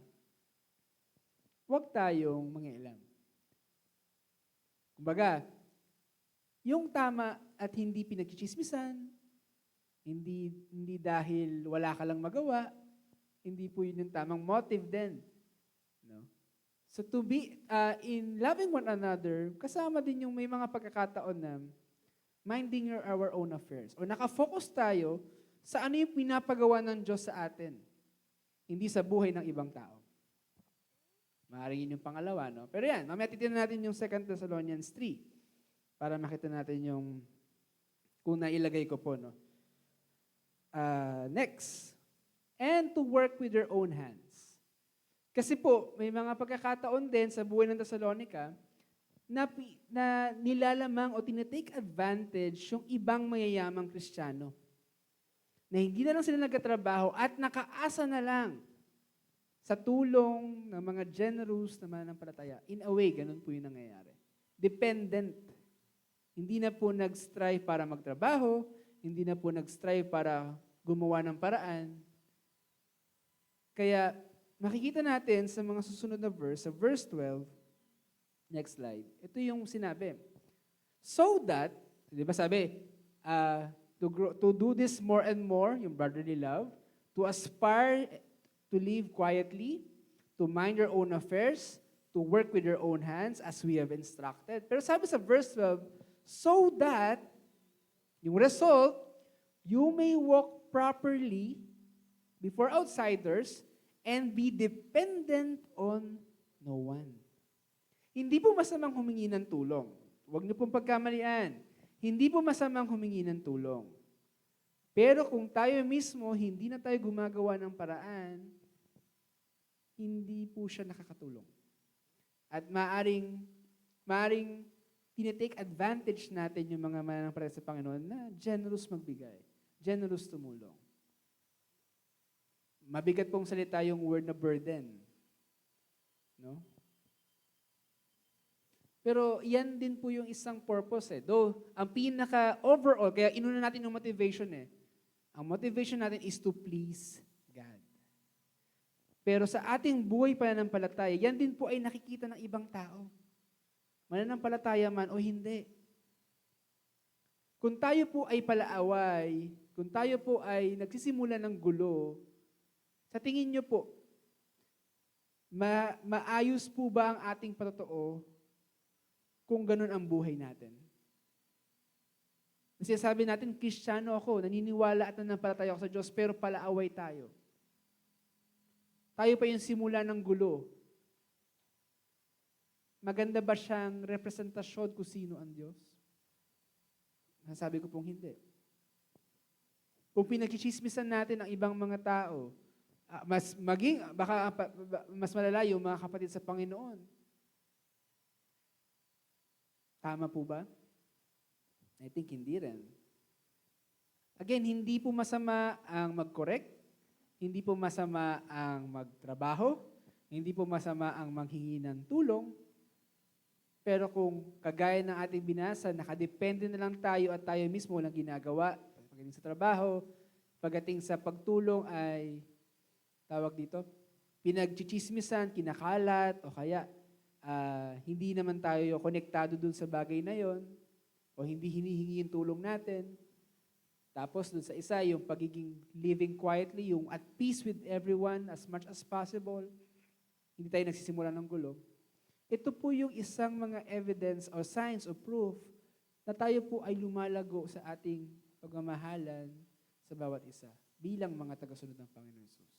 huwag tayong mangialam. Kumbaga, yung tama at hindi pinagchichismisan, hindi dahil wala ka lang magawa, hindi po yun yung tamang motive din. No? So to be in loving one another, kasama din yung may mga pagkakataon na minding our own affairs. O nakafocus tayo sa ano yung pinapagawa ng Diyos sa atin, hindi sa buhay ng ibang tao. Maaaring yun yung pangalawa, no? Pero yan, mamaya titignan natin yung 2 Thessalonians 3 para makita natin yung kung nailagay ko po, no? Next, and to work with their own hands. Kasi po, may mga pagkakataon din sa buhay ng Thessalonica na nilalamang o tinitake advantage yung ibang mayayamang Kristiyano. Na hindi na lang sila nagkatrabaho at nakaasa na lang sa tulong ng mga generous na mananampalataya. In a way, ganun po yung nangyayari. Dependent. Hindi na po nag-strive para magtrabaho, hindi na po nag-strive para gumawa ng paraan. Kaya makikita natin sa mga susunod na verse, sa verse 12, next slide, ito yung sinabi. So that, di ba sabi, to do this more and more, yung brotherly love, to aspire to live quietly, to mind your own affairs, to work with your own hands as we have instructed. Pero sabi sa verse 12, so that, yung result, you may walk properly before outsiders and be dependent on no one. Hindi po masamang humingi ng tulong. Huwag niyo pong pagkamalian. Hindi po masamang humingi ng tulong. Pero kung tayo mismo, hindi na tayo gumagawa ng paraan, hindi po siya nakakatulong. At maaring tinitake advantage natin yung mga mananampalataya sa Panginoon na generous magbigay, generous tumulong. Mabigat pong salita yung word na burden. No? Pero yan din po yung isang purpose eh. Though, ang pinaka-overall, kaya inuna natin yung motivation eh. Ang motivation natin is to please God. Pero sa ating buhay pananampalataya, yan din po ay nakikita ng ibang tao. Mananampalataya man o hindi. Kung tayo po ay palaaway, kung tayo po ay nagsisimula ng gulo, sa tingin nyo po, maayos po ba ang ating patotoo kung ganun ang buhay natin? Kasi sabi natin, Kristiyano ako, naniniwala at nananampalataya ako sa Diyos, pero palaaway tayo. Tayo pa yung simula ng gulo. Maganda ba siyang representasyon kung sino ang Diyos? Sabi ko pong hindi. Kung pinagchichismisan natin ang ibang mga tao, mas malala yung mga kapatid sa Panginoon. Tama po ba? I think hindi rin. Again, hindi po masama ang mag-correct, hindi po masama ang magtrabaho, hindi po masama ang manghingi ng tulong, pero kung kagaya ng ating binasa, nakadepende na lang tayo at tayo mismo lang ginagawa, pagdating sa trabaho, pagdating sa pagtulong ay, tawag dito, pinagchichismisan, kinakalat, o kaya hindi naman tayo konektado dun sa bagay na yon, o hindi hinihingi yung tulong natin. Tapos dun sa isa, yung pagiging living quietly, yung at peace with everyone as much as possible. Hindi tayo nagsisimula ng gulo. Ito po yung isang mga evidence or signs of proof na tayo po ay lumalago sa ating pagmamahalan sa bawat isa bilang mga tagasunod ng Panginoon Jesus.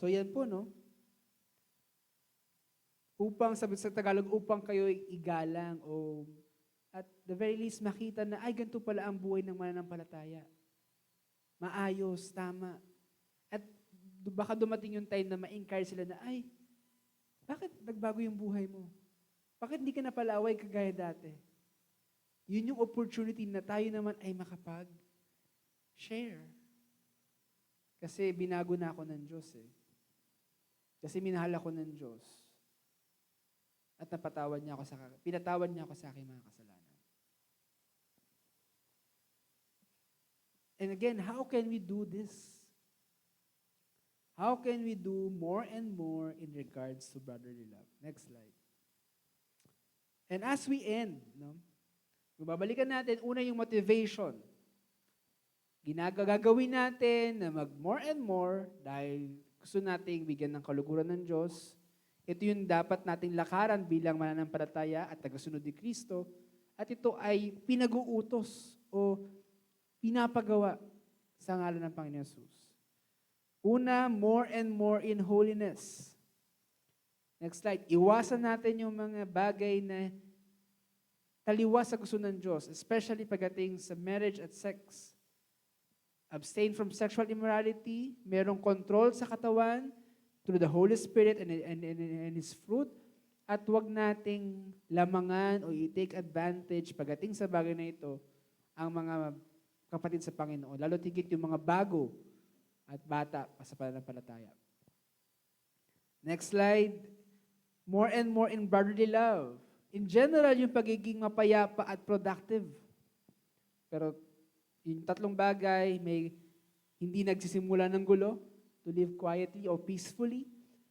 So yan po, no? Upang, sabi sa Tagalog, upang kayo igalang o at the very least makita na, ay, ganito pala ang buhay ng mananampalataya. Maayos, tama. At baka dumating yung time na ma-encourage sila na, ay, bakit nagbago yung buhay mo? Bakit hindi ka napalaway kagaya dati? Yun yung opportunity na tayo naman ay makapag-share. Kasi binago na ako ng Diyos eh. Kasi minahal ako ng Diyos. At pinatawad niya ako sa aking mga kasalanan. And again, how can we do this? How can we do more and more in regards to brotherly love? Next slide. And as we end, no, babalikan natin, una yung motivation. Gagawin natin na mag more and more dahil gusto nating bigyan ng kaluguran ng Diyos. Ito yung dapat nating lakaran bilang mananampalataya at tagasunod ni Kristo. At ito ay pinag-uutos o pinapagawa sa ngalan ng Panginoon Jesus. Una, more and more in holiness. Next slide. Iwasan natin yung mga bagay na taliwas sa gusto ng Diyos, especially pagdating sa marriage at sex. Abstain from sexual immorality, merong control sa katawan, through the Holy Spirit and His fruit, at huwag nating lamangan o i-take advantage pagdating sa bagay na ito ang mga kapatid sa Panginoon, lalo tigit yung mga bago at bata sa pananampalataya. Next slide. More and more in brotherly love. In general, yung pagiging mapayapa at productive. Pero yung tatlong bagay, may hindi nagsisimula ng gulo, to live quietly or peacefully,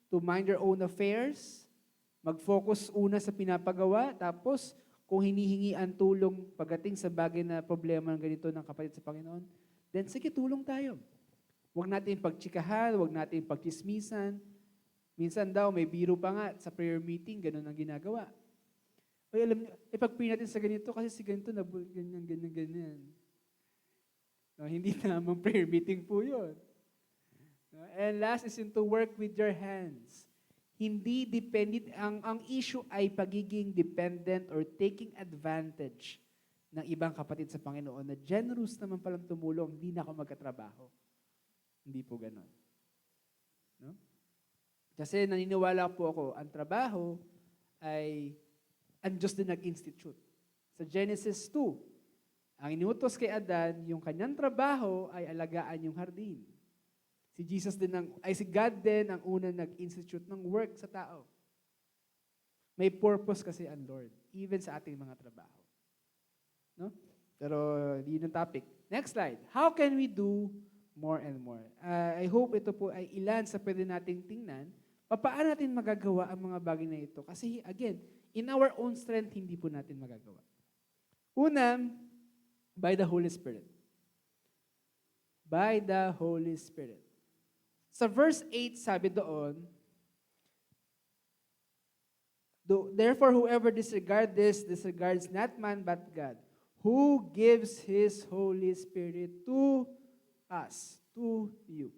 to mind your own affairs, mag-focus una sa pinapagawa, tapos kung hinihingi ang tulong pagdating sa bagay na problema ng ganito ng kapatid sa Panginoon, then sige, tulong tayo. Huwag natin pagtsikahan, huwag natin pagchismisan. Minsan daw, may biro pa nga sa prayer meeting, ganun ang ginagawa. Ay, alam niyo, pag-pray natin sa ganito, kasi si ganito, ganyan. No, hindi namang prayer meeting po yun. And last is to work with your hands. Hindi dependent, ang issue ay pagiging dependent or taking advantage ng ibang kapatid sa Panginoon na generous naman palang tumulong, hindi na ako magkatrabaho. Hindi po ganon. No? Kasi naniniwala po ako, ang trabaho ay ang Diyos din nag-institute. Sa Genesis 2, ang inutos kay Adan, yung kanyang trabaho ay alagaan yung hardin. Si God din ang unang nag-institute ng work sa tao. May purpose kasi ang Lord, even sa ating mga trabaho. No? Pero yun ang topic. Next slide. How can we do more and more? I hope ito po ay ilan sa pwede nating tingnan. Paano natin magagawa ang mga bagay na ito? Kasi again, in our own strength, hindi po natin magagawa. Una, by the Holy Spirit. By the Holy Spirit. Sa verse 8, sabi doon, therefore whoever disregards not man but God, who gives His Holy Spirit to us, to you.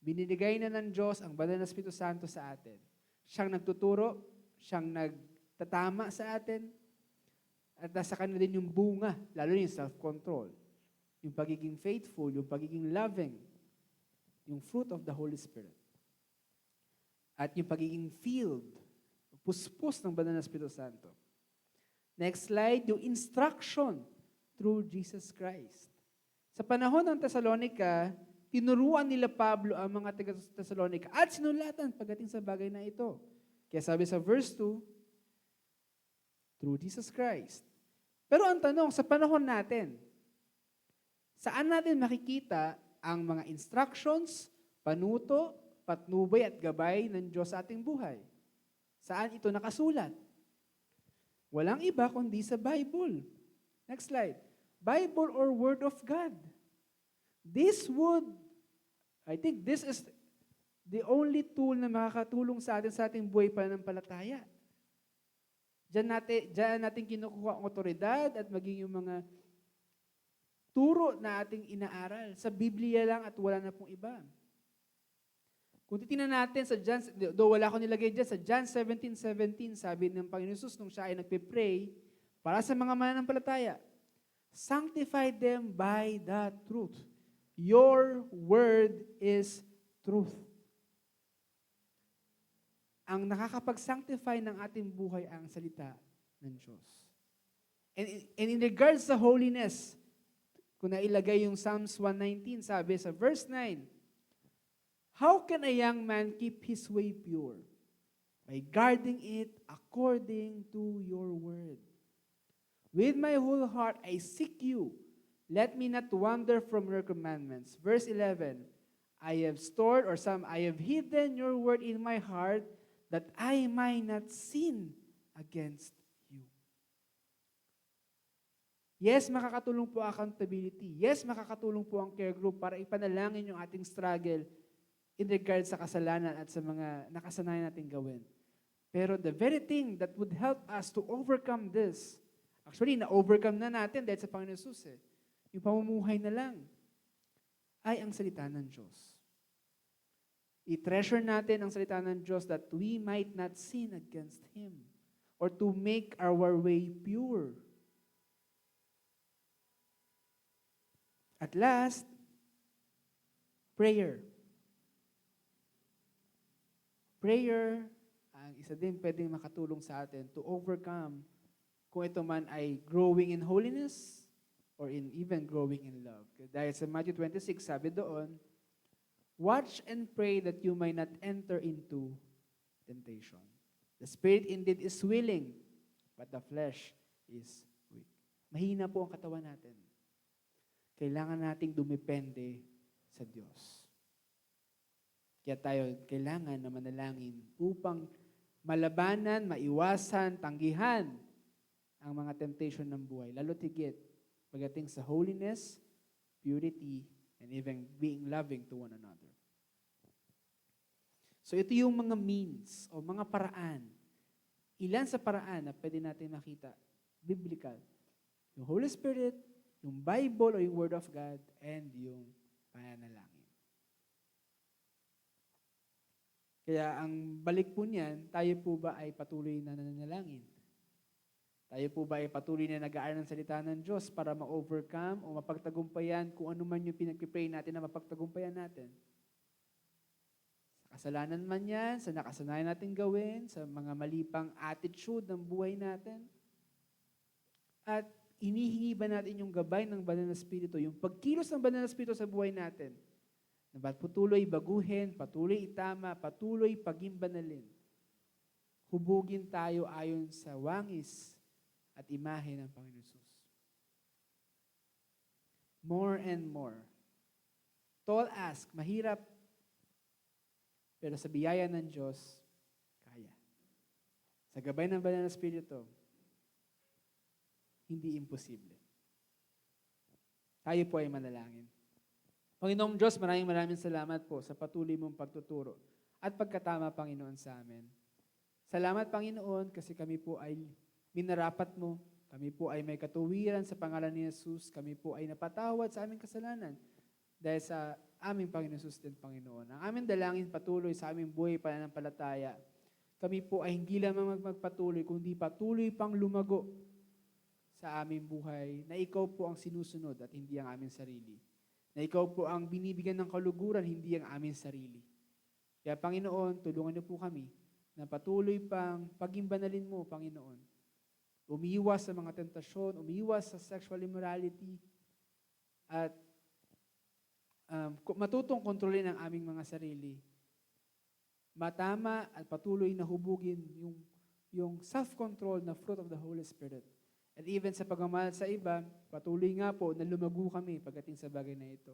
Binibigay na ng Diyos ang banal na Espiritu Santo sa atin. Siyang nagtuturo, siyang nagtatama sa atin, at nasa kanya din yung bunga, lalo yung self-control, yung pagiging faithful, yung pagiging loving, yung fruit of the Holy Spirit. at yung pagiging filled, puspos ng banal na Espiritu Santo. Next slide, yung instruction through Jesus Christ. Sa panahon ng Thessalonica, tinuruan nila Pablo ang mga taga-Thessalonica at sinulatan pagdating sa bagay na ito. Kaya sabi sa verse 2, through Jesus Christ. Pero ang tanong, sa panahon natin, saan natin makikita ang mga instructions, panuto, patnubay at gabay ng Diyos sa ating buhay? Saan ito nakasulat? Walang iba kundi sa Bible. Next slide. Bible or Word of God. I think this is the only tool na makakatulong sa ating buhay pananampalataya. Diyan natin kinukuha ang otoridad at maging yung mga turo na ating inaaral. Sa Biblia lang at wala na pong iba. Kung titingnan natin sa John, though wala ko nilagay dyan, sa John 17:17, sabi ng Panginoon Jesus nung siya ay nagpe-pray para sa mga mananampalataya, sanctify them by the truth. Your word is truth. Ang nakakapag-sanctify ng ating buhay ang salita ng Diyos. And in regards sa holiness, kung nailagay yung Psalms 119, sabi sa verse 9, how can a young man keep his way pure? By guarding it according to your word. With my whole heart I seek you. Let me not wander from your commandments. Verse 11, I have hidden your word in my heart that I might not sin against you. Yes, makakatulong po accountability. Yes, makakatulong po ang care group para ipanalangin yung ating struggle in regards sa kasalanan at sa mga nakasanayan natin gawin. Pero the very thing that would help us to overcome this, actually, na-overcome na natin dahil sa Panginoon Jesus yung pamumuhay na lang, ay ang salita ng Diyos. I-treasure natin ang salita ng Diyos that we might not sin against Him or to make our way pure. At last, prayer. Prayer, ang isa din pwedeng makatulong sa atin to overcome kung ito man ay growing in holiness or in even growing in love. Dahil sa Matthew 26, sabi doon, watch and pray that you may not enter into temptation. The spirit indeed is willing, but the flesh is weak. Mahina po ang katawan natin. Kailangan nating dumepende sa Diyos. Kaya tayo kailangan na manalangin upang malabanan, maiwasan, tanggihan ang mga temptation ng buhay. Lalo tigit pagdating sa holiness, purity, and even being loving to one another. So ito yung mga means o mga paraan. Ilan sa paraan na pwede natin makita, biblical. Yung Holy Spirit, yung Bible o yung Word of God, and yung pananalangin. Kaya ang balik po niyan, tayo po ba ay patuloy na nananalangin? Tayo po ba ay patuloy na nag-aaral ng salita ng Diyos para ma-overcome o mapagtagumpayan kung ano man yung pinag-pray natin na mapagtagumpayan natin? Sa kasalanan man yan, sa nakasanayan natin gawin, sa mga malipang attitude ng buhay natin? At inihingi ba natin yung gabay ng Banal na Espiritu, yung pagkilos ng Banal na Espiritu sa buhay natin? Na ba't patuloy baguhin, patuloy itama, patuloy paging banalin? Hubugin tayo ayon sa wangis at imahe ng Panginoon Jesus. More and more. Tall ask, mahirap, pero sa biyaya ng Diyos, kaya. Sa gabay ng Banal na Espiritu, hindi imposible. Tayo po ay manalangin. Panginoong Diyos, maraming salamat po sa patuloy mong pagtuturo at pagkatama, Panginoon, sa amin. Salamat, Panginoon, kasi kami po ay minarapat mo. Kami po ay may katuwiran sa pangalan ni Jesus. Kami po ay napatawad sa aming kasalanan dahil sa aming Panginoon Jesus din, Panginoon. Ang aming dalangin patuloy sa aming buhay pananampalataya. Kami po ay hindi lamang magpatuloy, kundi patuloy pang lumago sa aming buhay na ikaw po ang sinusunod at hindi ang aming sarili. Na ikaw po ang binibigyan ng kaluguran, hindi ang aming sarili. Kaya Panginoon, tulungan niyo po kami na patuloy pang pagimbanalin mo, Panginoon. Umiiwas sa mga tentasyon, umiiwas sa sexual immorality, at matutong kontrolin ang aming mga sarili. Matama at patuloy na hubugin yung self-control na fruit of the Holy Spirit. At even sa pagmamahal sa iba, patuloy nga po na lumago kami pagdating sa bagay na ito.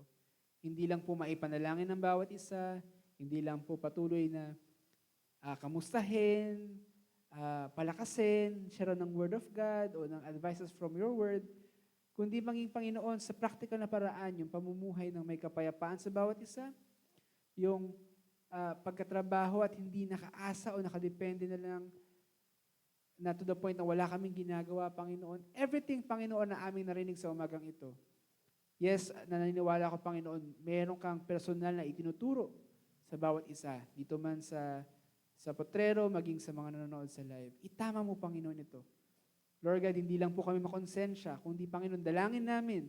Hindi lang po maipanalangin ng bawat isa, hindi lang po patuloy na kamustahin, palakasin, share ng Word of God o ng advices from your Word, kundi maging Panginoon sa practical na paraan, yung pamumuhay ng may kapayapaan sa bawat isa, yung pagkatrabaho at hindi nakaasa o nakadepende na lang na to the point na wala kaming ginagawa, Panginoon. Everything, Panginoon, na aming narinig sa umagang ito. Yes, naniniwala ko, Panginoon, meron kang personal na itinuturo sa bawat isa. Dito man sa potrero, maging sa mga nanonood sa live. Itama mo, Panginoon, ito. Lord God, hindi lang po kami makonsensya, kundi, Panginoon, dalangin namin.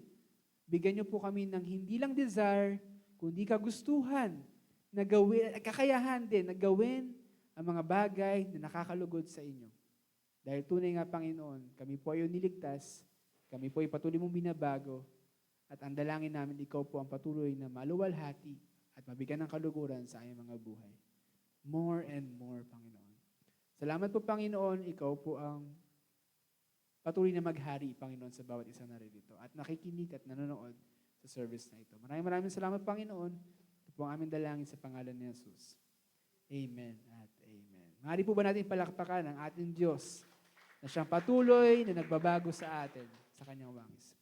Bigyan niyo po kami ng hindi lang desire, kundi kagustuhan, na gawin, kakayahan din na gawin ang mga bagay na nakakalugod sa inyo. Dahil tunay nga, Panginoon, kami po ay niligtas, kami po ay patuloy mong binabago, at ang dalangin namin, ikaw po ang patuloy na maluwalhati at mabigyan ng kaluguran sa aming mga buhay. More and more, Panginoon. Salamat po, Panginoon, ikaw po ang patuloy na maghari, Panginoon, sa bawat isa na rito at nakikinig at nanonood sa service na ito. Maraming salamat, Panginoon. Ito po ang aming dalangin sa pangalan ni Jesus. Amen at amen. Maaari po ba natin palakpakan ang ating Diyos na siyang patuloy na nagbabago sa atin sa kanyang wangis.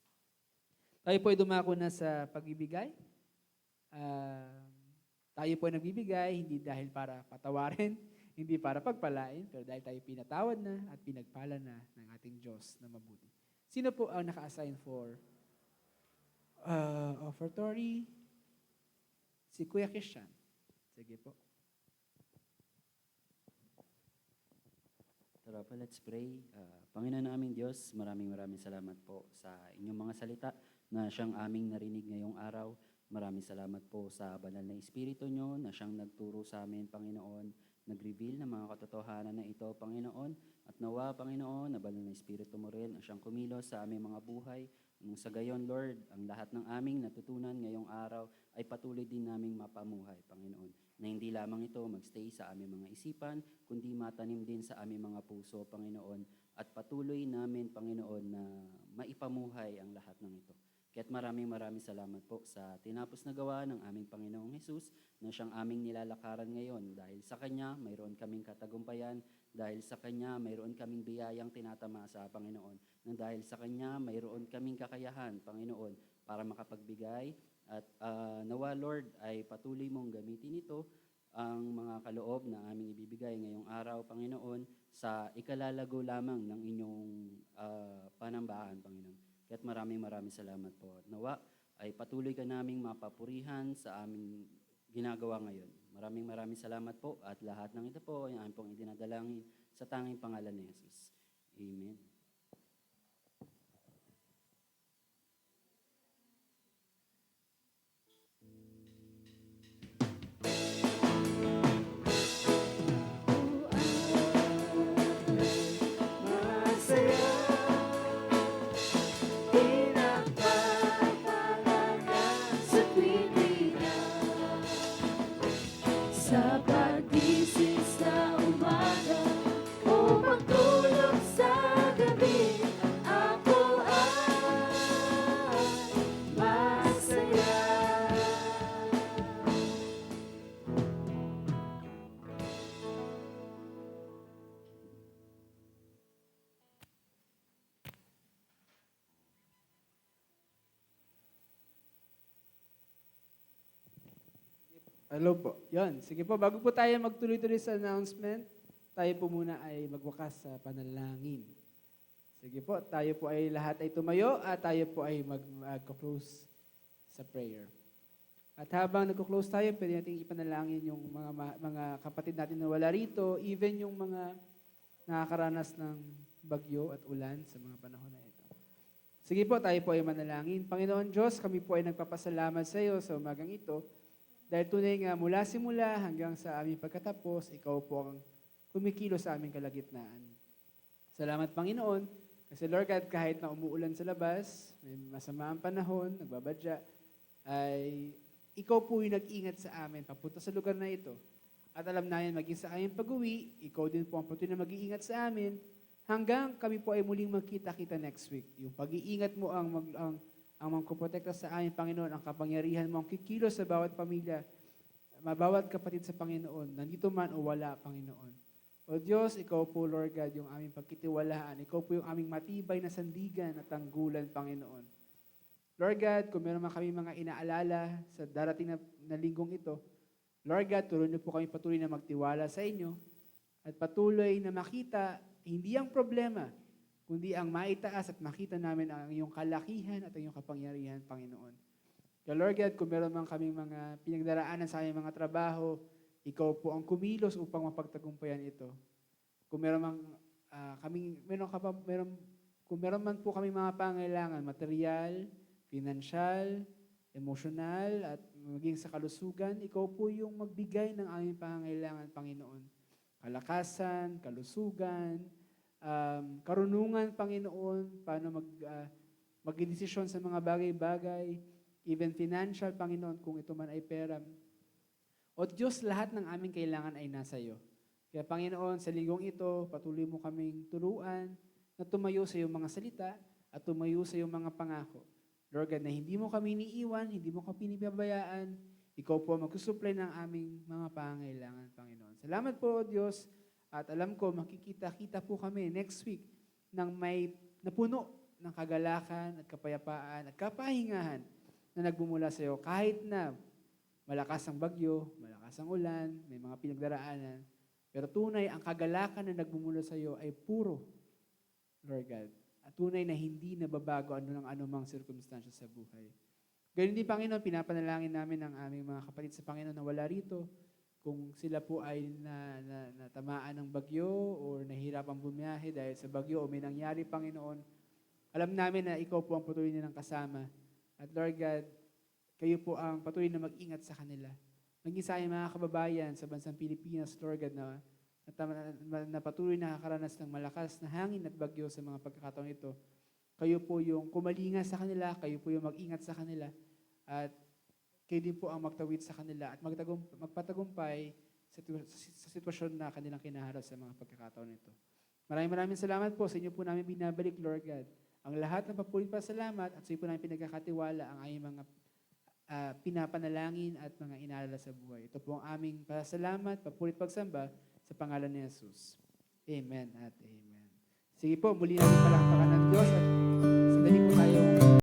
Tayo po ay dumako na sa pagbibigay. Tayo po ay nagbibigay hindi dahil para patawarin, hindi para pagpalain, pero dahil tayo pinatawad na at pinagpala na ng ating Diyos na mabuti. Sino po ang naka-assign for offertory? Si Kuya Christian. Sige po. Tara po, let's pray. Panginoon naming Diyos, maraming salamat po sa inyong mga salita na siyang aming narinig ngayong araw. Maraming salamat po sa banal na Espiritu nyo na siyang nagturo sa amin, Panginoon, nag-reveal ng mga katotohanan na ito, Panginoon. At nawa, Panginoon, na banal na Espiritu mo rin ang siyang kumilos sa aming mga buhay. Nung sa gayon, Lord, ang lahat ng aming natutunan ngayong araw ay patuloy din naming mapamuhay, Panginoon. Na hindi lamang ito magstay sa aming mga isipan, kundi matanim din sa aming mga puso, Panginoon. At patuloy namin, Panginoon, na maipamuhay ang lahat ng ito. Kaya't maraming salamat po sa tinapos na gawa ng aming Panginoong Hesus na siyang aming nilalakaran ngayon. Dahil sa Kanya, mayroon kaming katagumpayan. Dahil sa Kanya, mayroon kaming biyayang tinatamasa, Panginoon. Nang dahil sa Kanya, mayroon kaming kakayahan, Panginoon, para makapagbigay. At nawa, Lord, ay patuloy mong gamitin ito ang mga kaloob na aming ibibigay ngayong araw, Panginoon, sa ikalalago lamang ng inyong panambahan, Panginoon. Kaya't maraming salamat po. Nawa ay patuloy ka naming mapapurihan sa aming ginagawa ngayon. Maraming salamat po at lahat ng ito po ay aming pong idinadalangin sa tanging pangalan ni Jesus. Amen. Sa pagising sa umaga o pagtulog sa gabi, ako ay masaya. Hello po. Yon, sige po, bago po tayo magtuloy-tuloy sa announcement, tayo po muna ay magwakas sa panalangin. Sige po, tayo po ay lahat ay tumayo at tayo po ay mag-close sa prayer. At habang nag-close tayo, pwede natin ipanalangin yung mga kapatid natin na wala rito, even yung mga nakakaranas ng bagyo at ulan sa mga panahon na ito. Sige po, tayo po ay manalangin. Panginoon Diyos, kami po ay nagpapasalamat sa iyo sa umagang ito Dahil tunay nga mula simula hanggang sa aming pagkatapos, ikaw po ang kumikilos sa aming kalagitnaan. Salamat Panginoon, kasi Lord God, kahit na umuulan sa labas, may masama ang panahon, nagbabadya, ay ikaw po yung nag-ingat sa amin papunta sa lugar na ito. At alam namin maging sa aming pag-uwi, ikaw din po ang patuloy na mag-iingat sa amin hanggang kami po ay muling magkita-kita next week. Yung pag-iingat mo ang magpoprotekta sa amin, Panginoon, ang kapangyarihan mo, ang kikilos sa bawat pamilya, bawat kapatid sa Panginoon, nandito man o wala, Panginoon. O Diyos, ikaw po, Lord God, yung aming pagkitiwalaan. Ikaw po yung aming matibay na sandigan at tanggulan, Panginoon. Lord God, kung meron man kami mga inaalala sa darating na linggong ito, Lord God, turuan niyo po kami patuloy na magtiwala sa inyo at patuloy na makita, hindi ang problema, kundi ang maitaas at makita namin ang iyong kalakihan at ang iyong kapangyarihan, Panginoon. Kaya Lord God, kung meron man kaming mga pinagdaraanan sa aming mga trabaho, ikaw po ang kumilos upang mapagtagumpayan ito. Kung meron man kung meron man po kaming mga pangailangan, material, pinansyal, emosyonal, at maging sa kalusugan, ikaw po yung magbigay ng aming pangailangan, Panginoon. Kalakasan, kalusugan, karunungan, Panginoon, paano mag-desisyon sa mga bagay-bagay, even financial, Panginoon, kung ito man ay pera. O Diyos, lahat ng aming kailangan ay nasa iyo. Kaya Panginoon, sa linggong ito, patuloy mo kaming turuan na tumayo sa iyong mga salita at tumayo sa iyong mga pangako. Lord God, na hindi mo kami iniiwan, hindi mo kami pinipabayaan, ikaw po magsusupply ng aming mga pangailangan, Panginoon. Salamat po, Diyos, at alam ko, makikita-kita po kami next week ng may napuno ng kagalakan at kapayapaan at kapahingahan na nagbumula sa iyo. Kahit na malakas ang bagyo, malakas ang ulan, may mga pinagdaraanan, pero tunay, ang kagalakan na nagbumula sa iyo ay puro, Lord God. At tunay na hindi nababago anumang circumstances sa buhay. Ganyan din, Panginoon, pinapanalangin namin ang aming mga kapatid sa Panginoon na wala rito. Kung sila po ay natamaan ng bagyo o nahirapang bumiyahe dahil sa bagyo o may nangyari, Panginoon, alam namin na ikaw po ang patuloy nilang kasama. At Lord God, kayo po ang patuloy na mag-ingat sa kanila. Maging sa aming mga kababayan sa bansang Pilipinas, Lord God, na patuloy nakakaranas ng malakas na hangin at bagyo sa mga pagkakataon ito. Kayo po yung kumalinga sa kanila, kayo po yung mag-ingat sa kanila, at kayo din po ang magtawid sa kanila at magpatagumpay sa sitwasyon na kanilang kinaharap sa mga pagkakataon ito. Maraming salamat po sa inyo po namin binabalik, Lord God. Ang lahat ng papulit pa salamat at sa inyo po namin pinagkakatiwala ang aming mga pinapanalangin at mga inaalala sa buhay. Ito po ang aming pasalamat, papulit pagsamba sa pangalan ni Jesus. Amen at amen. Sige po, muli namin palakpakan ng Diyos at sandali po tayo